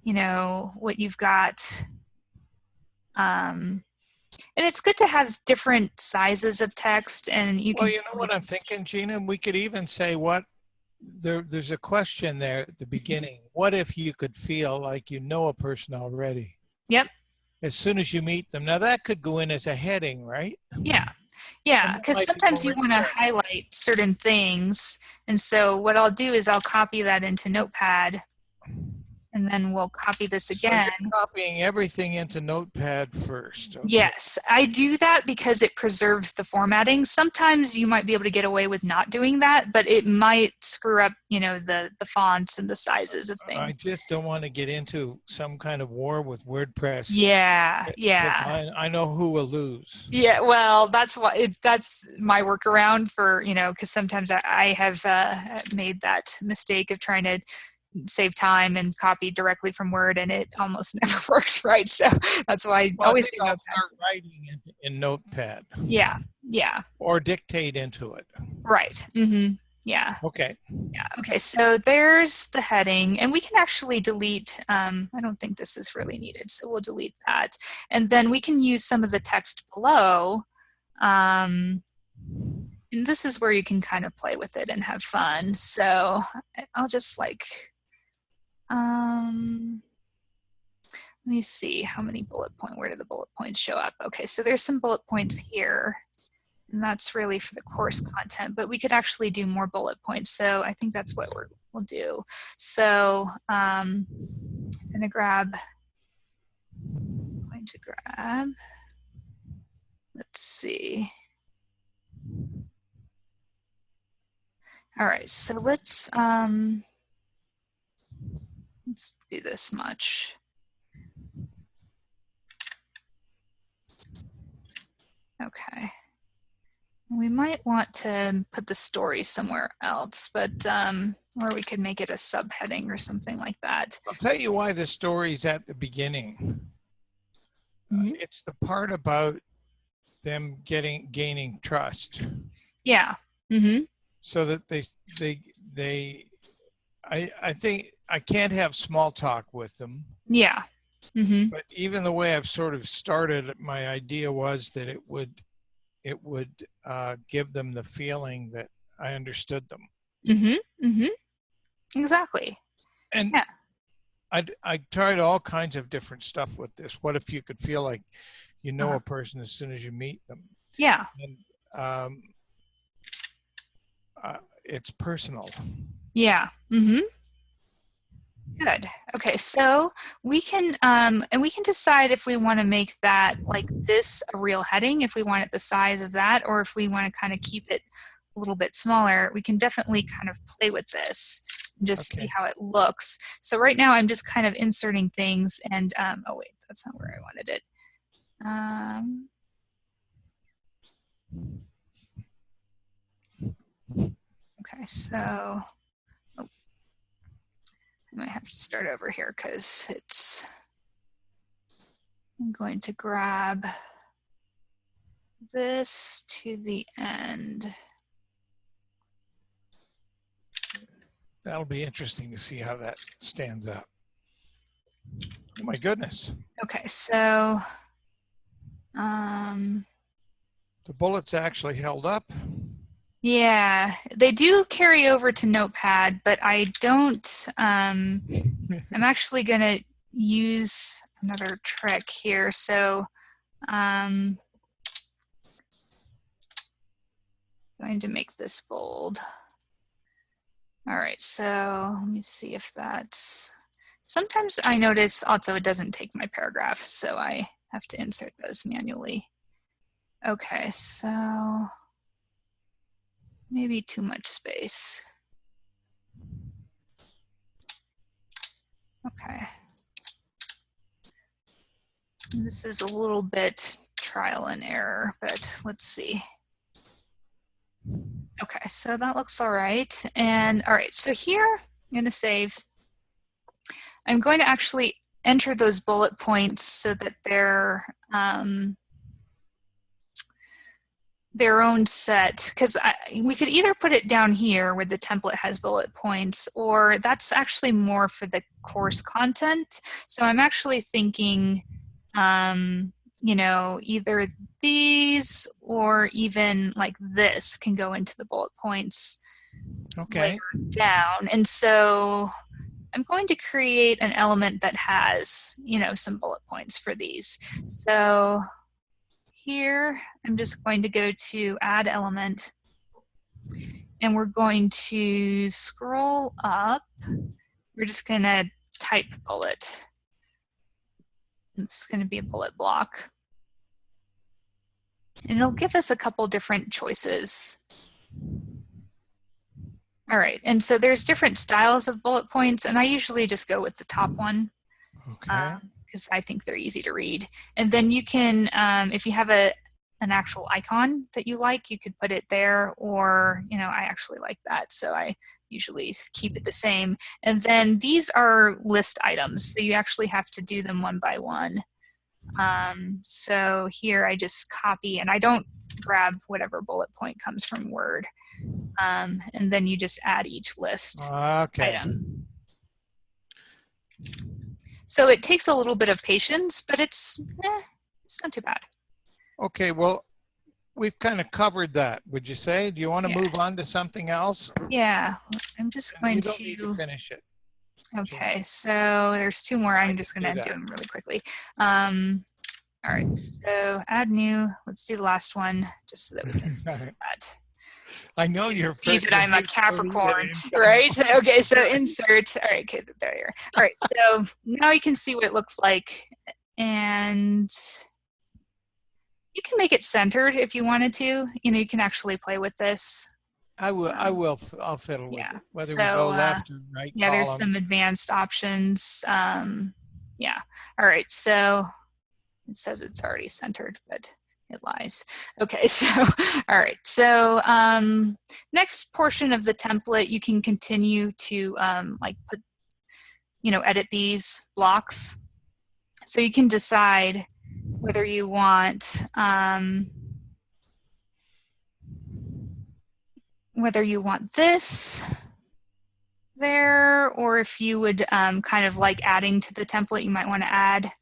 you know, what you've got. And it's good to have different sizes of text, and you can. Well, you know what I'm thinking, Gina? We could even say what there's a question there at the beginning. What if you could feel like you know a person already? Yep. As soon as you meet them. Now that could go in as a heading, right? Yeah. Yeah, because sometimes you want to highlight certain things. And so what I'll do is I'll copy that into Notepad, and then we'll copy this again. So you're copying everything into Notepad first. Okay. Yes, I do that because it preserves the formatting. Sometimes you might be able to get away with not doing that, but it might screw up, you know, the fonts and the sizes of things. I just don't want to get into some kind of war with WordPress. Yeah, yeah. I know who will lose. Yeah, well, that's my workaround for, you know, because sometimes I have made that mistake of trying to save time and copy directly from Word, and it almost never works right. So that's why I always do I'll Notepad. start writing in Notepad. Yeah, yeah. Or dictate into it. Right. Mm-hmm. Yeah. Okay. Yeah. Okay. So there's the heading, and we can actually delete. I don't think this is really needed, so we'll delete that, and then we can use some of the text below. And this is where you can kind of play with it and have fun. So I'll just like. Let me see how many where do the bullet points show up? Okay, so there's some bullet points here, and that's really for the course content, but we could actually do more bullet points. So I think that's what we'll do. So I'm going to grab, let's see. All right, so let's do this much. Okay. We might want to put the story somewhere else, but or we could make it a subheading or something like that. I'll tell you why the story's at the beginning. Mm-hmm. It's the part about them gaining trust. Yeah. Mm-hmm. So that I think I can't have small talk with them. Yeah. Mm-hmm. But even the way I've sort of started, my idea was that it would give them the feeling that I understood them. Mm-hmm. Mm-hmm. Exactly. And yeah. I tried all kinds of different stuff with this. What if you could feel like you know a person as soon as you meet them? Yeah. And it's personal. Yeah. Mm-hmm. Good. Okay, so we can and we can decide if we want to make that like this a real heading, if we want it the size of that, or if we want to kind of keep it a little bit smaller. We can definitely kind of play with this and just see how it looks. So right now I'm just kind of inserting things, and oh wait, that's not where I wanted it. Okay, so I might have to start over here because I'm going to grab this to the end. That'll be interesting to see how that stands up. Oh my goodness. Okay, so the bullets actually held up. Yeah, they do carry over to Notepad, but I don't, I'm actually going to use another trick here. So I'm going to make this bold. All right, so let me see if that's, sometimes I notice also it doesn't take my paragraphs, so I have to insert those manually. Okay, so maybe too much space. Okay. This is a little bit trial and error, but let's see. Okay, so that looks all right. And all right, so here I'm going to save. I'm going to actually enter those bullet points so that they're their own set, because we could either put it down here where the template has bullet points, or that's actually more for the course content. So I'm actually thinking, you know, either these or even like this can go into the bullet points later down. And so I'm going to create an element that has, you know, some bullet points for these. So here, I'm just going to go to add element, and we're going to scroll up. We're just going to type bullet. This is going to be a bullet block. And it'll give us a couple different choices. All right, and so there's different styles of bullet points, and I usually just go with the top one. Okay. Because I think they're easy to read. And then you can, if you have an actual icon that you like, you could put it there, or, you know, I actually like that, so I usually keep it the same. And then these are list items, so you actually have to do them one by one. So here I just copy, and I don't grab whatever bullet point comes from Word. And then you just add each list item. So it takes a little bit of patience, but it's not too bad. Okay, well, we've kind of covered that, would you say? Do you want to move on to something else? Yeah, I'm just going to need to finish it. Okay, so there's two more. I'm just going to do them really quickly. All right, so add new. Let's do the last one just so that we can do that. I know you're see that I'm a Capricorn, right? Okay, so insert. All right, okay, there you are. All right, so now you can see what it looks like, and you can make it centered if you wanted to. You know, you can actually play with this. I'll fiddle with it, whether we go left or right. Yeah, there's some advanced options. Yeah. All right, so it says it's already centered, but it lies. Okay, so all right, so next portion of the template, you can continue to like put, you know, edit these blocks. So you can decide whether you want this there, or if you would kind of like adding to the template, you might want to add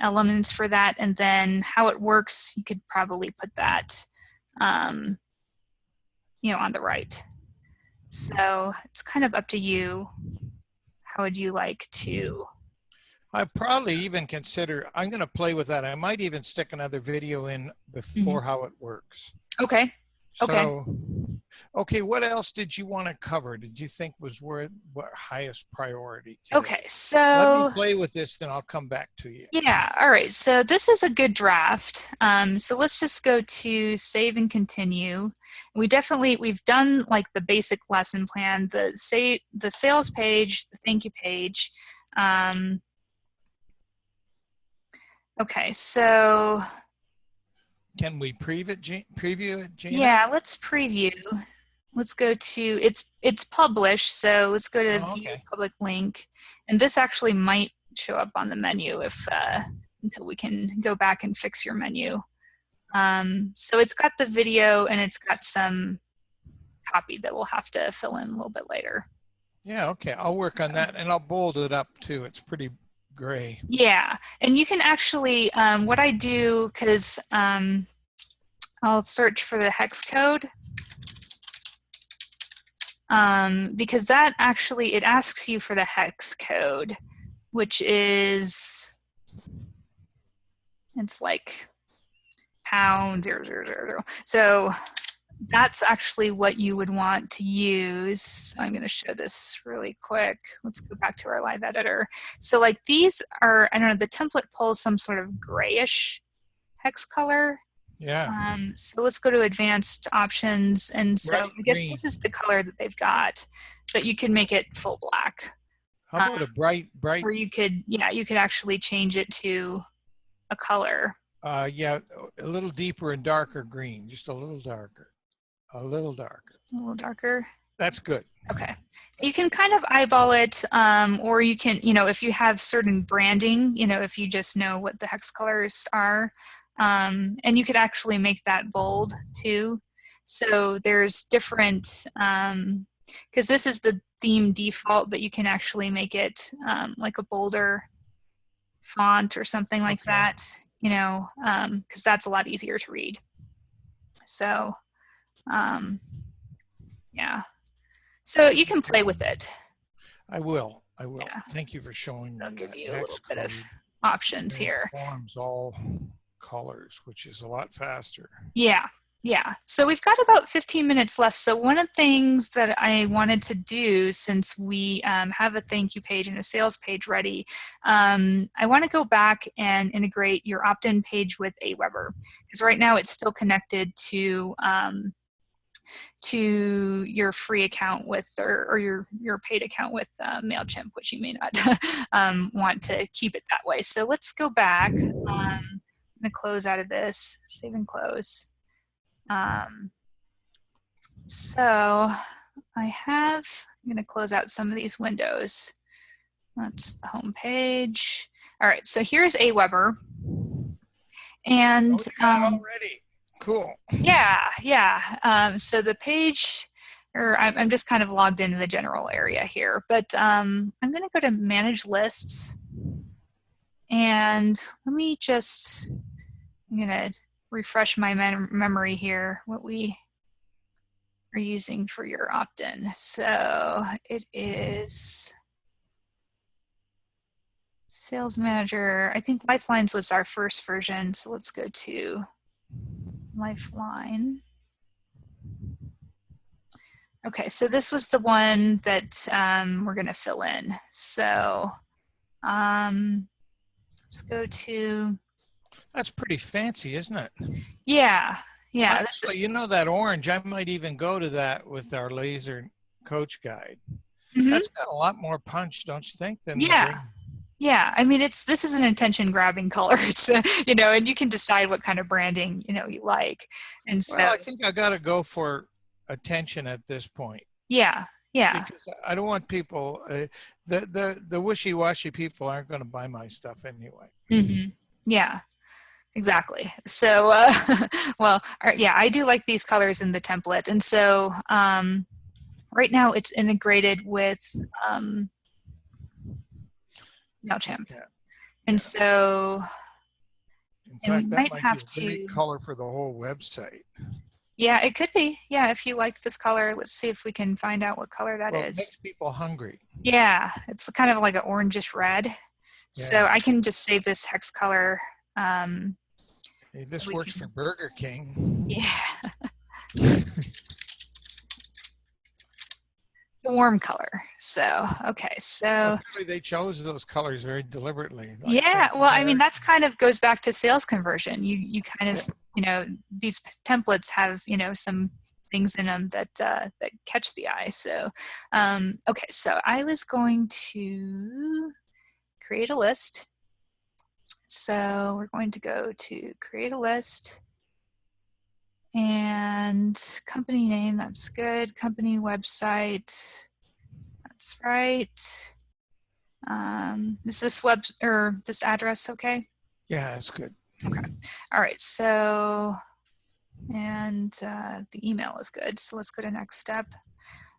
elements for that. And then how it works, you could probably put that you know, on the right. So it's kind of up to you. How would you like to? I probably even consider, I'm going to play with that. I might even stick another video in before how it works. Okay. Okay. So, okay, what else did you want to cover? Did you think was what highest priority? Okay, so let me play with this, then I'll come back to you. Yeah, all right. So this is a good draft. So let's just go to save and continue. We've done like the basic lesson plan, the sales page, the thank you page. Okay, so can we preview it, Gina? Yeah, let's preview. Let's go to it's published. So let's go to view public link, and this actually might show up on the menu if until we can go back and fix your menu. So it's got the video and it's got some copy that we'll have to fill in a little bit later. Yeah, okay, I'll work on that, and I'll bold it up too. It's pretty gray. Yeah, and you can actually what I do, because I'll search for the hex code. Because that actually, it asks you for the hex code, which is, it's like #0000. So that's actually what you would want to use. So I'm going to show this really quick. Let's go back to our live editor. So like these are, I don't know, the template pulls some sort of grayish hex color. Yeah. So let's go to advanced options. And so I guess this is the color that they've got, but you can make it full black. How about a bright? Or you could, yeah, you could actually change it to a color. Yeah, a little deeper and darker green, just a little darker, a little darker. A little darker. That's good. Okay. You can kind of eyeball it, or you can, if you have certain branding, if you just know what the hex colors are, and you could actually make that bold too. So there's different, because this is the theme default, but you can actually make it like a bolder font or something like that, because that's a lot easier to read. So, yeah. So you can play with it. I will. Yeah. Thank you for showing me. I'll give you a hex little bit of code. options It here. forms all colors, which is a lot faster. Yeah. Yeah. So we've got about 15 minutes left. So one of the things that I wanted to do, since we have a thank you page and a sales page ready, I want to go back and integrate your opt-in page with AWeber, because right now it's still connected to your free account with, or your paid account with MailChimp, which you may not want to keep it that way. So let's go back. I'm going to close out of this, save and close. So I'm going to close out some of these windows. That's the home page. All right, so here's AWeber. And already. Cool. Yeah. So the page, or I'm just kind of logged into the general area here, but I'm going to go to Manage Lists. And let me just, I'm going to refresh my memory here, what we are using for your opt-in. So it is Sales Manager. I think Lifelines was our first version. So let's go to Lifeline. Okay, so this was the one that we're going to fill in. So let's go to. That's pretty fancy, isn't it? Yeah. Actually, that orange, I might even go to that with our laser coach guide. Mm-hmm. That's got a lot more punch, don't you think, than the green? Yeah, I mean, this is an attention-grabbing color. It's and you can decide what kind of branding you like. And so, well, I think I got to go for attention at this point. Yeah. Because I don't want people. The wishy-washy people aren't going to buy my stuff anyway. Mm-hmm. Yeah, exactly. So, well, yeah, I do like these colors in the template, and so right now it's integrated with MailChimp. Yeah. And so in fact, that might have be a great color for the whole website. Yeah, it could be. Yeah, if you like this color, let's see if we can find out what color that is. It makes people hungry. Yeah, it's kind of like an orangish red. Yeah. So I can just save this hex color. Hey, this works for Burger King. Yeah. The warm color. So, okay, so. Clearly they chose those colors very deliberately. Yeah, well, I mean, that's kind of goes back to sales conversion. You kind of, these templates have, some things in them that that catch the eye. So, okay, so I was going to create a list. So we're going to go to create a list. And company name, that's good. Company website, that's right. Is this this address okay? Yeah, that's good. Okay. All right. So, and the email is good. So let's go to next step.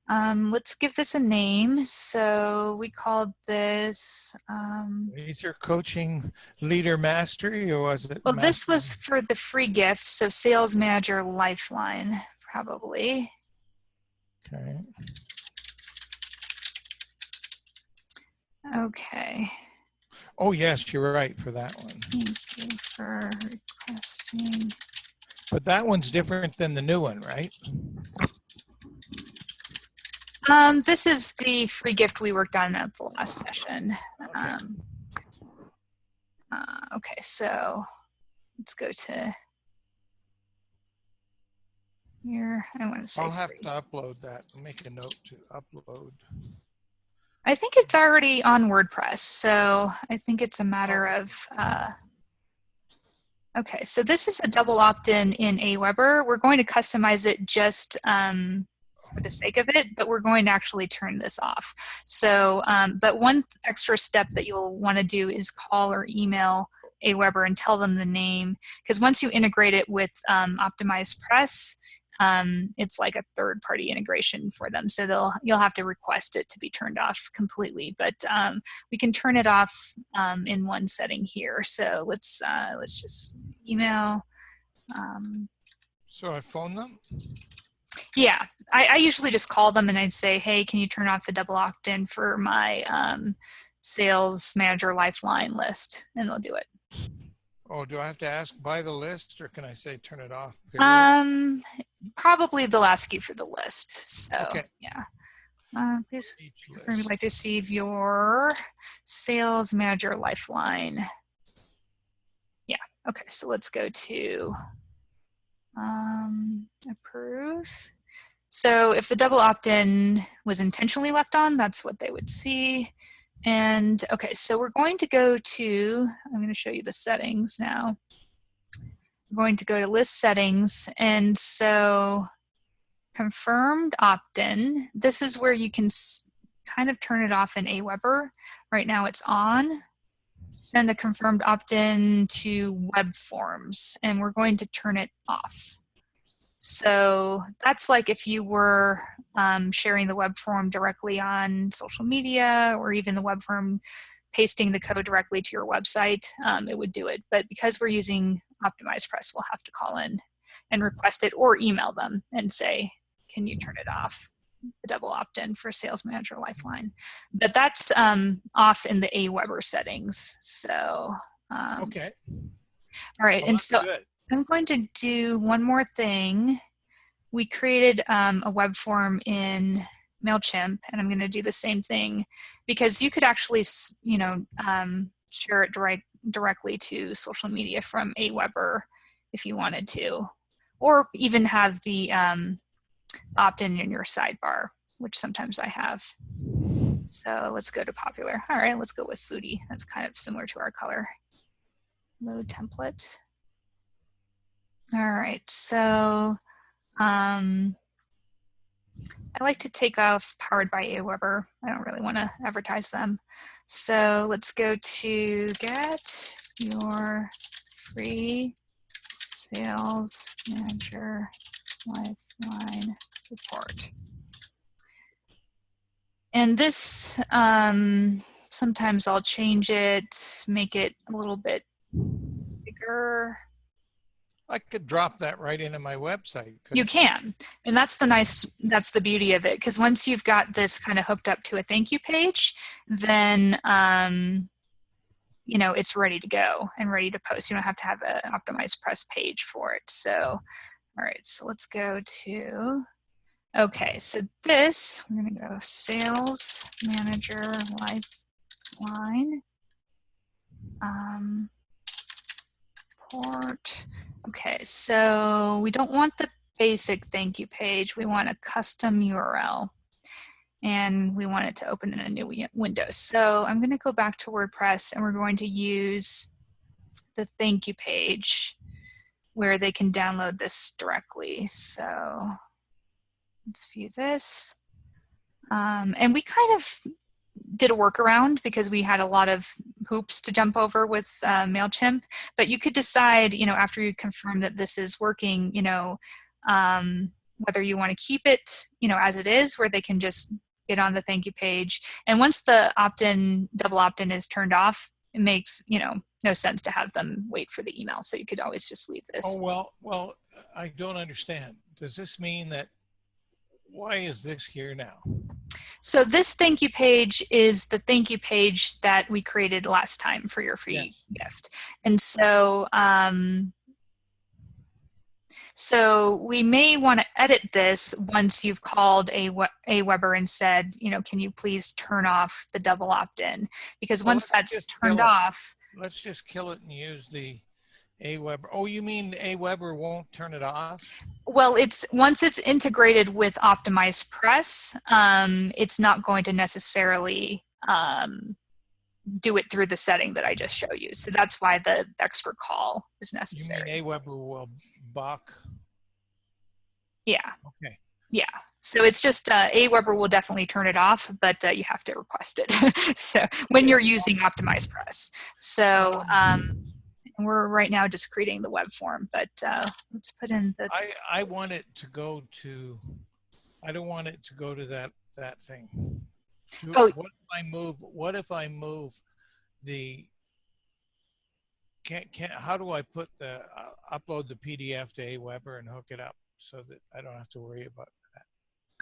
Let's give this a name. So we called this. Laser Coaching Leader Mastery, or was it? Well, this was for the free gift. So Sales Manager Lifeline, probably. Okay. Okay. Oh, yes, you're right for that one. Thank you for requesting. But that one's different than the new one, right? This is the free gift we worked on at the last session. Okay, okay, so let's go to here. I want to say I'll have to upload that. Make a note to upload. I think it's already on WordPress, so I think it's a matter of, okay, so this is a double opt-in in AWeber. We're going to customize it just for the sake of it, but we're going to actually turn this off. So, but one extra step that you'll want to do is call or email AWeber and tell them the name, because once you integrate it with OptimizePress, it's like a third-party integration for them. So you'll have to request it to be turned off completely. But we can turn it off in one setting here. So let's just email. So I phone them? Yeah, I usually just call them and I'd say, hey, can you turn off the double opt-in for my sales manager lifeline list? And they'll do it. Oh, do I have to ask by the list, or can I say turn it off? Probably they'll ask you for the list. So okay. Yeah. Please confirm you'd like to receive your sales manager lifeline. Yeah. Okay. So let's go to approve. So if the double opt-in was intentionally left on, that's what they would see. And okay, so we're going to go to, I'm going to show you the settings now. We're going to go to list settings. And so confirmed opt-in, this is where you can kind of turn it off in AWeber. Right now it's on. Send a confirmed opt-in to web forms, and we're going to turn it off. So that's like if you were sharing the web form directly on social media, or even the web form pasting the code directly to your website, it would do it. But because we're using OptimizePress, we'll have to call in and request it, or email them and say, can you turn it off, the double opt-in for Sales Manager Lifeline. But that's off in the AWeber settings. So okay. All right, well, and so good. I'm going to do one more thing. We created a web form in MailChimp, and I'm going to do the same thing, because you could actually, share it directly to social media from AWeber if you wanted to, or even have the opt-in in your sidebar, which sometimes I have. So let's go to popular. All right, let's go with foodie. That's kind of similar to our color. Load template. All right, so I like to take off powered by AWeber. I don't really want to advertise them. So let's go to get your free sales manager lifeline report. And this, sometimes I'll change it, make it a little bit bigger. I could drop that right into my website. You can, and that's the beauty of it, because once you've got this kind of hooked up to a thank you page, then it's ready to go and ready to post. You don't have to have an OptimizePress page for it. So, all right, so let's go to, okay, so this, we're gonna go Sales Manager Lifeline. Port. Okay, so we don't want the basic thank you page. We want a custom URL, and we want it to open in a new window. So I'm going to go back to WordPress, and we're going to use the thank you page where they can download this directly. So let's view this. And we kind of did a workaround because we had a lot of hoops to jump over with MailChimp, but you could decide, after you confirm that this is working, whether you want to keep it, as it is, where they can just get on the thank you page. And once the double opt-in is turned off, it makes, no sense to have them wait for the email. So you could always just leave this. Oh, well, I don't understand. Does this mean that, why is this here now? So this thank you page is the thank you page that we created last time for your free gift. And so, so we may want to edit this once you've called AWeber and said, can you please turn off the double opt-in? Because once that's turned off. Let's just kill it and use the AWeber. Oh, you mean AWeber won't turn it off? Well, once it's integrated with OptimizePress, it's not going to necessarily do it through the setting that I just showed you. So that's why the extra call is necessary. You mean AWeber will balk? Yeah. Okay. Yeah. So it's just AWeber will definitely turn it off, but you have to request it. So when you're using OptimizePress. So we're right now just creating the web form, but let's put in the. I want it to go to. I don't want it to go to that thing. Oh. What if I move the? How do I put upload the PDF to AWeber and hook it up so that I don't have to worry about that?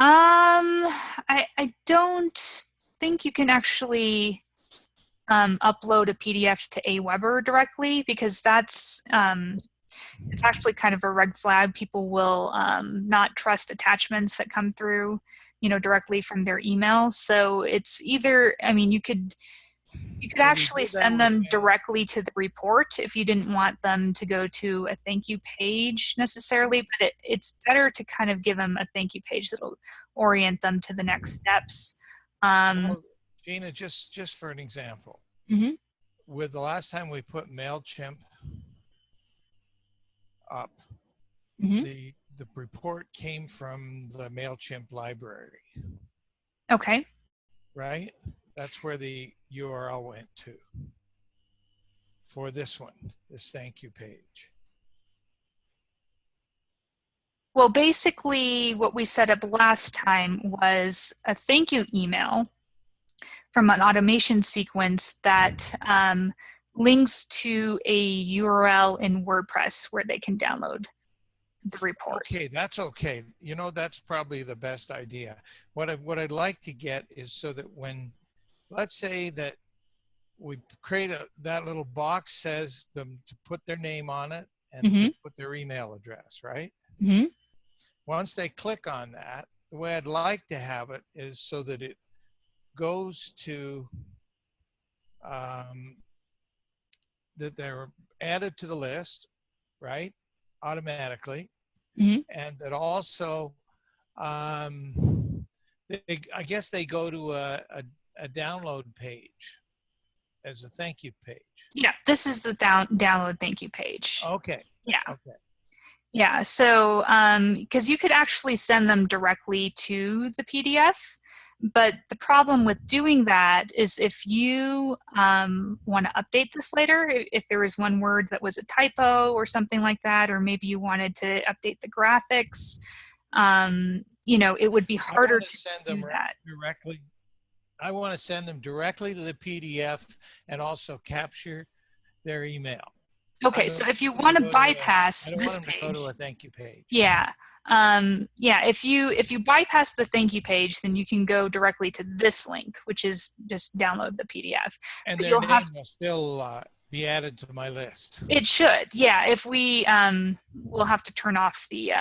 I don't think you can actually upload a PDF to AWeber directly, because that's it's actually kind of a red flag. People will not trust attachments that come through, directly from their email. So it's either, I mean, you could actually send them directly to the report if you didn't want them to go to a thank you page necessarily, but it's better to kind of give them a thank you page that'll orient them to the next steps. Well, Gina, just for an example, mm-hmm. with the last time we put MailChimp up, mm-hmm. the report came from the MailChimp library. Okay. Right? That's where the URL went to for this thank you page. Well, basically what we set up last time was a thank you email from an automation sequence that links to a URL in WordPress where they can download the report. Okay, that's okay. That's probably the best idea. What I'd like to get is so that when, let's say that we create that little box says them to put their name on it and mm-hmm. to put their email address, right? Mm-hmm. Once they click on that, the way I'd like to have it is so that it goes to that they're added to the list, right? Automatically. Mm-hmm. And that also, I guess they go to a download page as a thank you page. Yeah, this is the download thank you page. Okay. Yeah. Okay. Yeah, so because you could actually send them directly to the PDF, but the problem with doing that is if you want to update this later, if there was one word that was a typo or something like that, or maybe you wanted to update the graphics, it would be harder to send do them that directly. I want to send them directly to the PDF and also capture their email. Okay, so if you want to bypass this page, I don't want them to go to a thank you page. Yeah, if you bypass the thank you page, then you can go directly to this link, which is just download the PDF. And but their name will still be added to my list. It should, yeah. If we we'll have to turn off the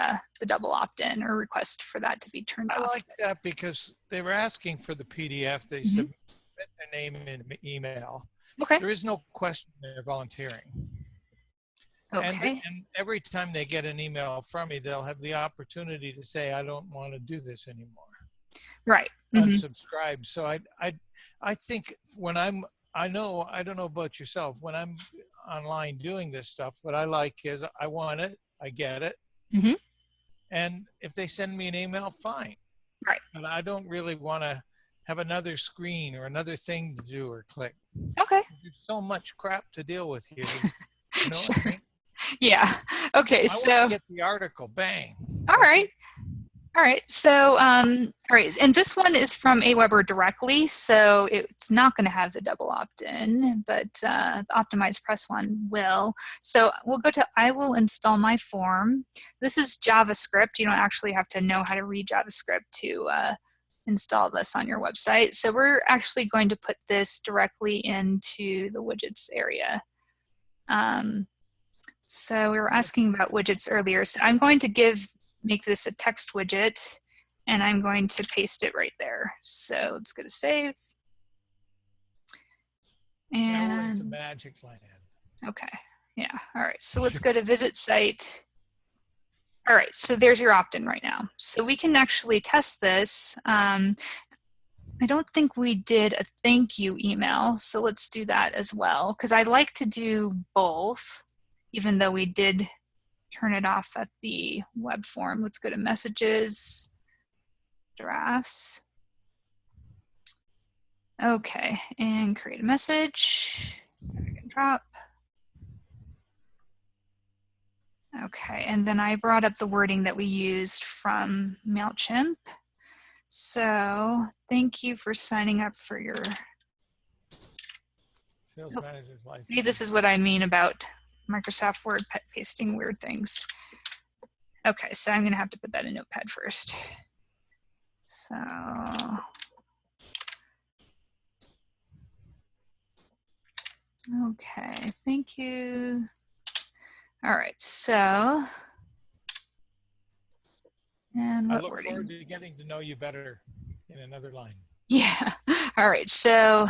double opt-in or request for that to be turned off. I like that because they were asking for the PDF. They mm-hmm. submit their name in email. Okay. There is no question they're volunteering. Okay. And every time they get an email from me, they'll have the opportunity to say, I don't want to do this anymore. Right. Mm-hmm. Unsubscribe. So I think when I don't know about yourself, when I'm online doing this stuff, what I like is I want it, I get it. Mm-hmm. And if they send me an email, fine. Right. But I don't really want to have another screen or another thing to do or click. Okay. There's so much crap to deal with here. Sure. What I mean? Yeah. Okay. I want to get the article. Bang. All right. All right. So, all right. And this one is from AWeber directly, so it's not going to have the double opt-in, but the OptimizePress one will. So we'll go to I will install my form. This is JavaScript. You don't actually have to know how to read JavaScript to install this on your website. So we're actually going to put this directly into the widgets area. So we were asking about widgets earlier. So I'm going to make this a text widget, and I'm going to paste it right there. So let's go to save. And now we're into magic land. Okay. Yeah, all right, so let's go to visit site. All right, so there's your opt-in right now. So we can actually test this. I don't think we did a thank you email, so let's do that as well, because I like to do both, even though we did turn it off at the web form. Let's go to messages, drafts. Okay, and create a message, drag and drop. Okay, and then I brought up the wording that we used from MailChimp. So thank you for signing up for your Sales manager's life. See, this is what I mean about Microsoft Word pasting weird things. Okay, so I'm gonna have to put that in Notepad first. So, okay, thank you. All right, so, and I what look wording? forward to getting to know you better in another line. Yeah, all right, so,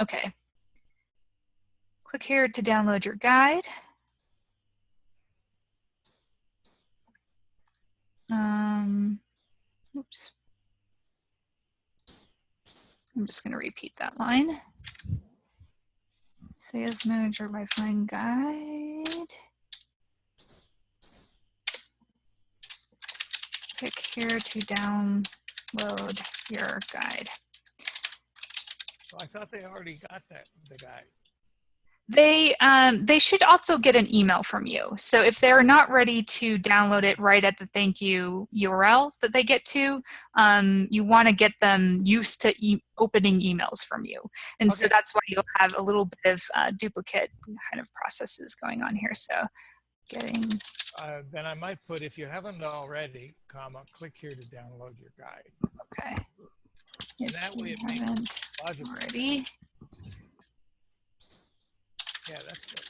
okay. Click here to download your guide. Oops. I'm just gonna repeat that line. Sales Manager Lifeline Guide. Click here to download your guide. Well, I thought they already got that, the guide. They should also get an email from you. So if they're not ready to download it right at the thank you URL that they get to, you want to get them used to opening emails from you. And Okay. so that's why you'll have a little bit of duplicate kind of processes going on here. So getting... Then I might put, if you haven't already, comma, click here to download your guide. Okay. And If that way you it makes haven't it logical. already. Yeah, that's good.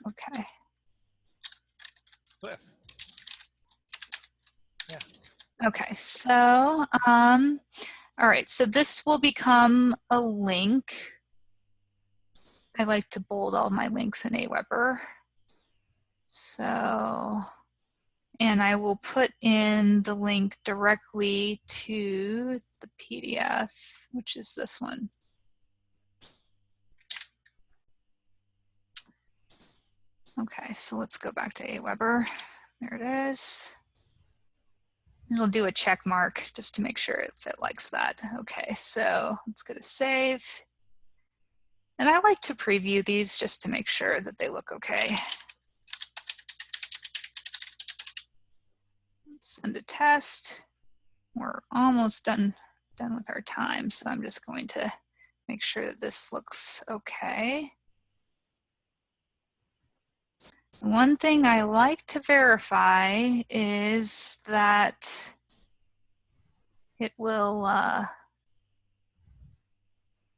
Okay. Cliff. Yeah. Okay, so, all right, so this will become a link. I like to bold all my links in AWeber. So, and I will put in the link directly to the PDF, which is this one. Okay, so let's go back to AWeber. There it is. It'll do a check mark just to make sure if it likes that. Okay, so let's go to save. And I like to preview these just to make sure that they look okay. Let's send a test. We're almost done with our time, so I'm just going to make sure that this looks okay. One thing I like to verify is that it will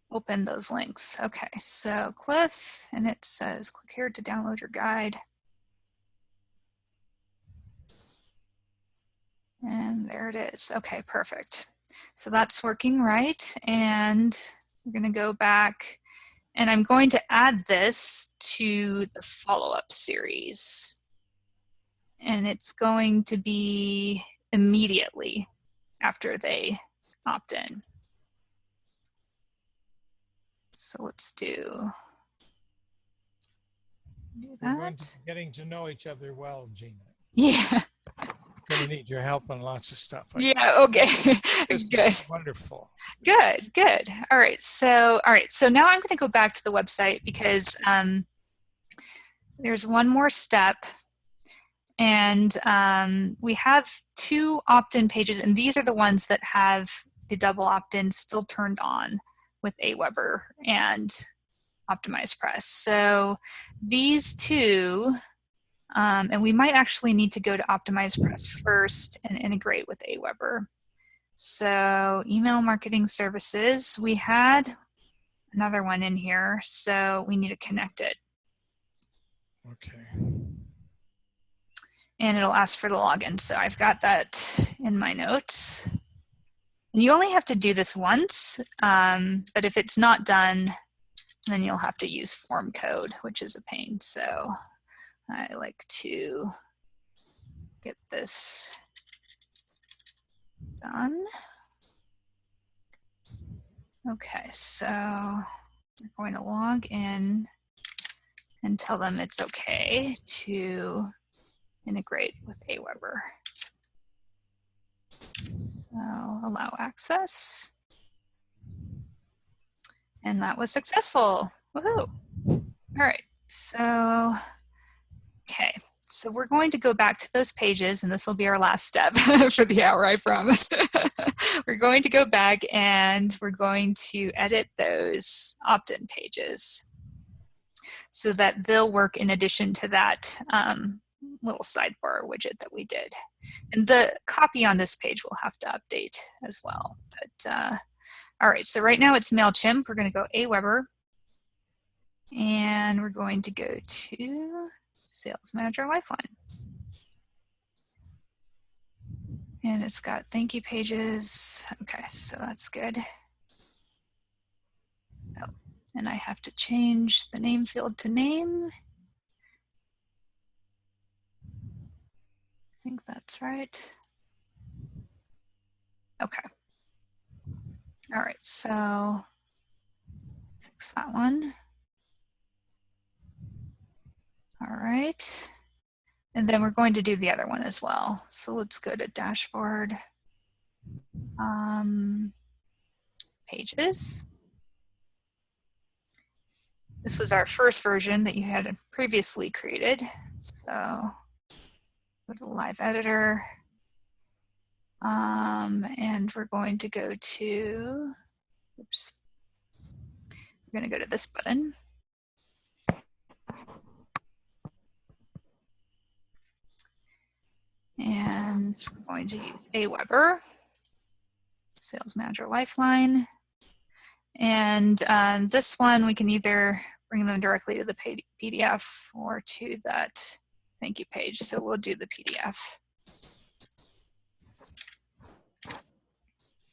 open those links. Okay, so Cliff, and it says click here to download your guide. And there it is. Okay, perfect. So that's working right. And we're going to go back, and I'm going to add this to the follow-up series. And it's going to be immediately after they opt in. So let's do We're that. going to be getting to know each other well, Gina. Yeah. Going to need your help on lots of stuff. Yeah, okay. Good. Wonderful. Good, good. All right, so now I'm going to go back to the website because there's one more step, and we have 2 opt-in pages, and these are the ones that have the double opt-in still turned on with AWeber and OptimizePress. So these 2, and we might actually need to go to OptimizePress first and integrate with AWeber. So email marketing services, we had another one in here, so we need to connect it. Okay. And it'll ask for the login. So I've got that in my notes. And you only have to do this once, but if it's not done, then you'll have to use form code, which is a pain. So I like to get this done. Okay, so we're going to log in and tell them it's okay to integrate with AWeber. So allow access. And that was successful. Woohoo! All right, so, okay. So we're going to go back to those pages, and this will be our last step for the hour, I promise. We're going to go back and we're going to edit those opt-in pages so that they'll work in addition to that little sidebar widget that we did. And the copy on this page will have to update as well. But all right, so right now it's MailChimp. We're going to go AWeber, and we're going to go to Sales Manager Lifeline. And it's got thank you pages. Okay, so that's good. Oh, and I have to change the name field to name. I think that's right. Okay. All right, so fix that one. All right. And then we're going to do the other one as well. So let's go to dashboard, pages. This was our first version that you had previously created. So go to live editor. And we're going to go to, oops, we're going to go to this button. And we're going to use AWeber, Sales Manager Lifeline. And this one, we can either bring them directly to the PDF or to that thank you page. So we'll do the PDF.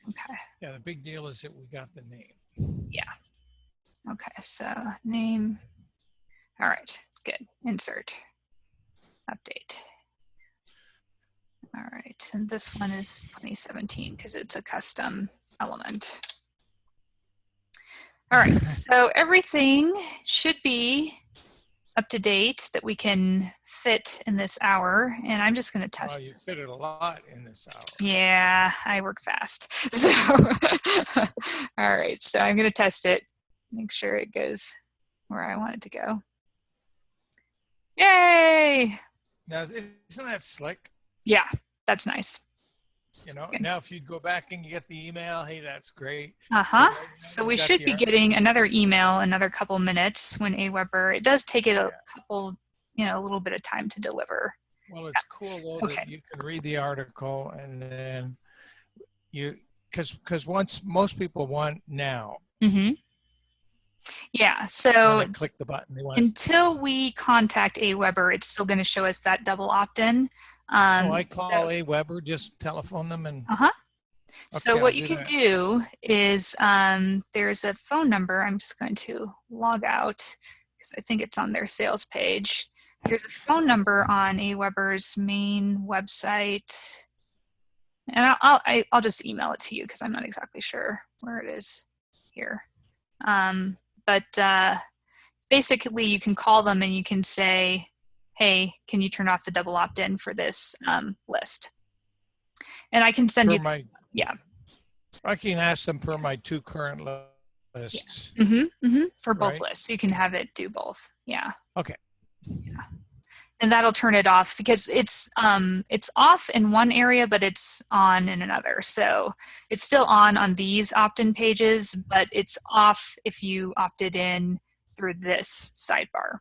Okay. Yeah, the big deal is that we got the name. Yeah. Okay, so name. All right, good. Insert. Update. All right, and this one is 2017 because it's a custom element. All right, so everything should be up to date that we can fit in this hour, and I'm just going to test you this. fit it a lot in this hour. Yeah, I work fast. So, all right, so I'm going to test it, make sure it goes where I want it to go. Yay! Now, isn't that slick? Yeah, that's nice. You know, now if you go back and you get the email, hey, that's great. So we should be getting another email another couple minutes when AWeber, it does take it a couple, a little bit of time to deliver. Well, it's cool though that you can read the article and then you, because once most people want now. Yeah, so click the button. They want until we contact AWeber, it's still going to show us that double opt-in. So I call AWeber, just telephone them and. So what you can do is there's a phone number. I'm just going to log out because I think it's on their sales page. There's a phone number on AWeber's main website, and I'll just email it to you because I'm not exactly sure where it is here. But basically, you can call them and you can say, hey, can you turn off the double opt-in for this list? And I can send you, I can ask them for my 2 current lists. For both lists. You can have it do both. Yeah. Okay. Yeah. And that'll turn it off because it's off in one area, but it's on in another. So it's still on these opt-in pages, but it's off if you opted in through this sidebar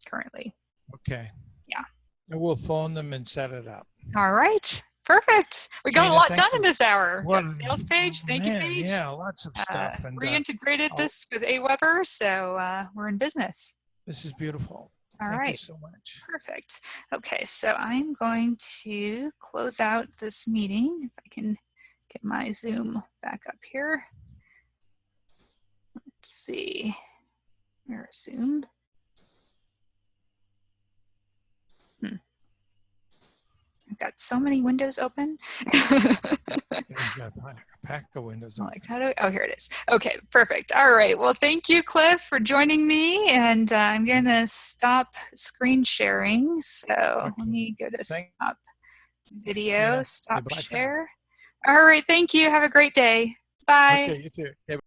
currently. Okay. Yeah. And we'll phone them and set it up. All right. Perfect. We got a lot done in this hour. Sales page, thank you page. Yeah, lots of stuff. And reintegrated this with AWeber, so we're in business. This is beautiful. All Thank right. you so much. Perfect. Okay, so I'm going to close out this meeting. If I can get my Zoom back up here. Let's see. Or Zoom. I've got so many windows open. You've got a pack of windows open. Like, how do oh, here it is. Okay, perfect. All right. Well, thank you, Cliff, for joining me. And I'm going to stop screen sharing. So let me go to stop video, stop share. All right. Thank you. Have a great day. Bye. Okay, you too. Okay.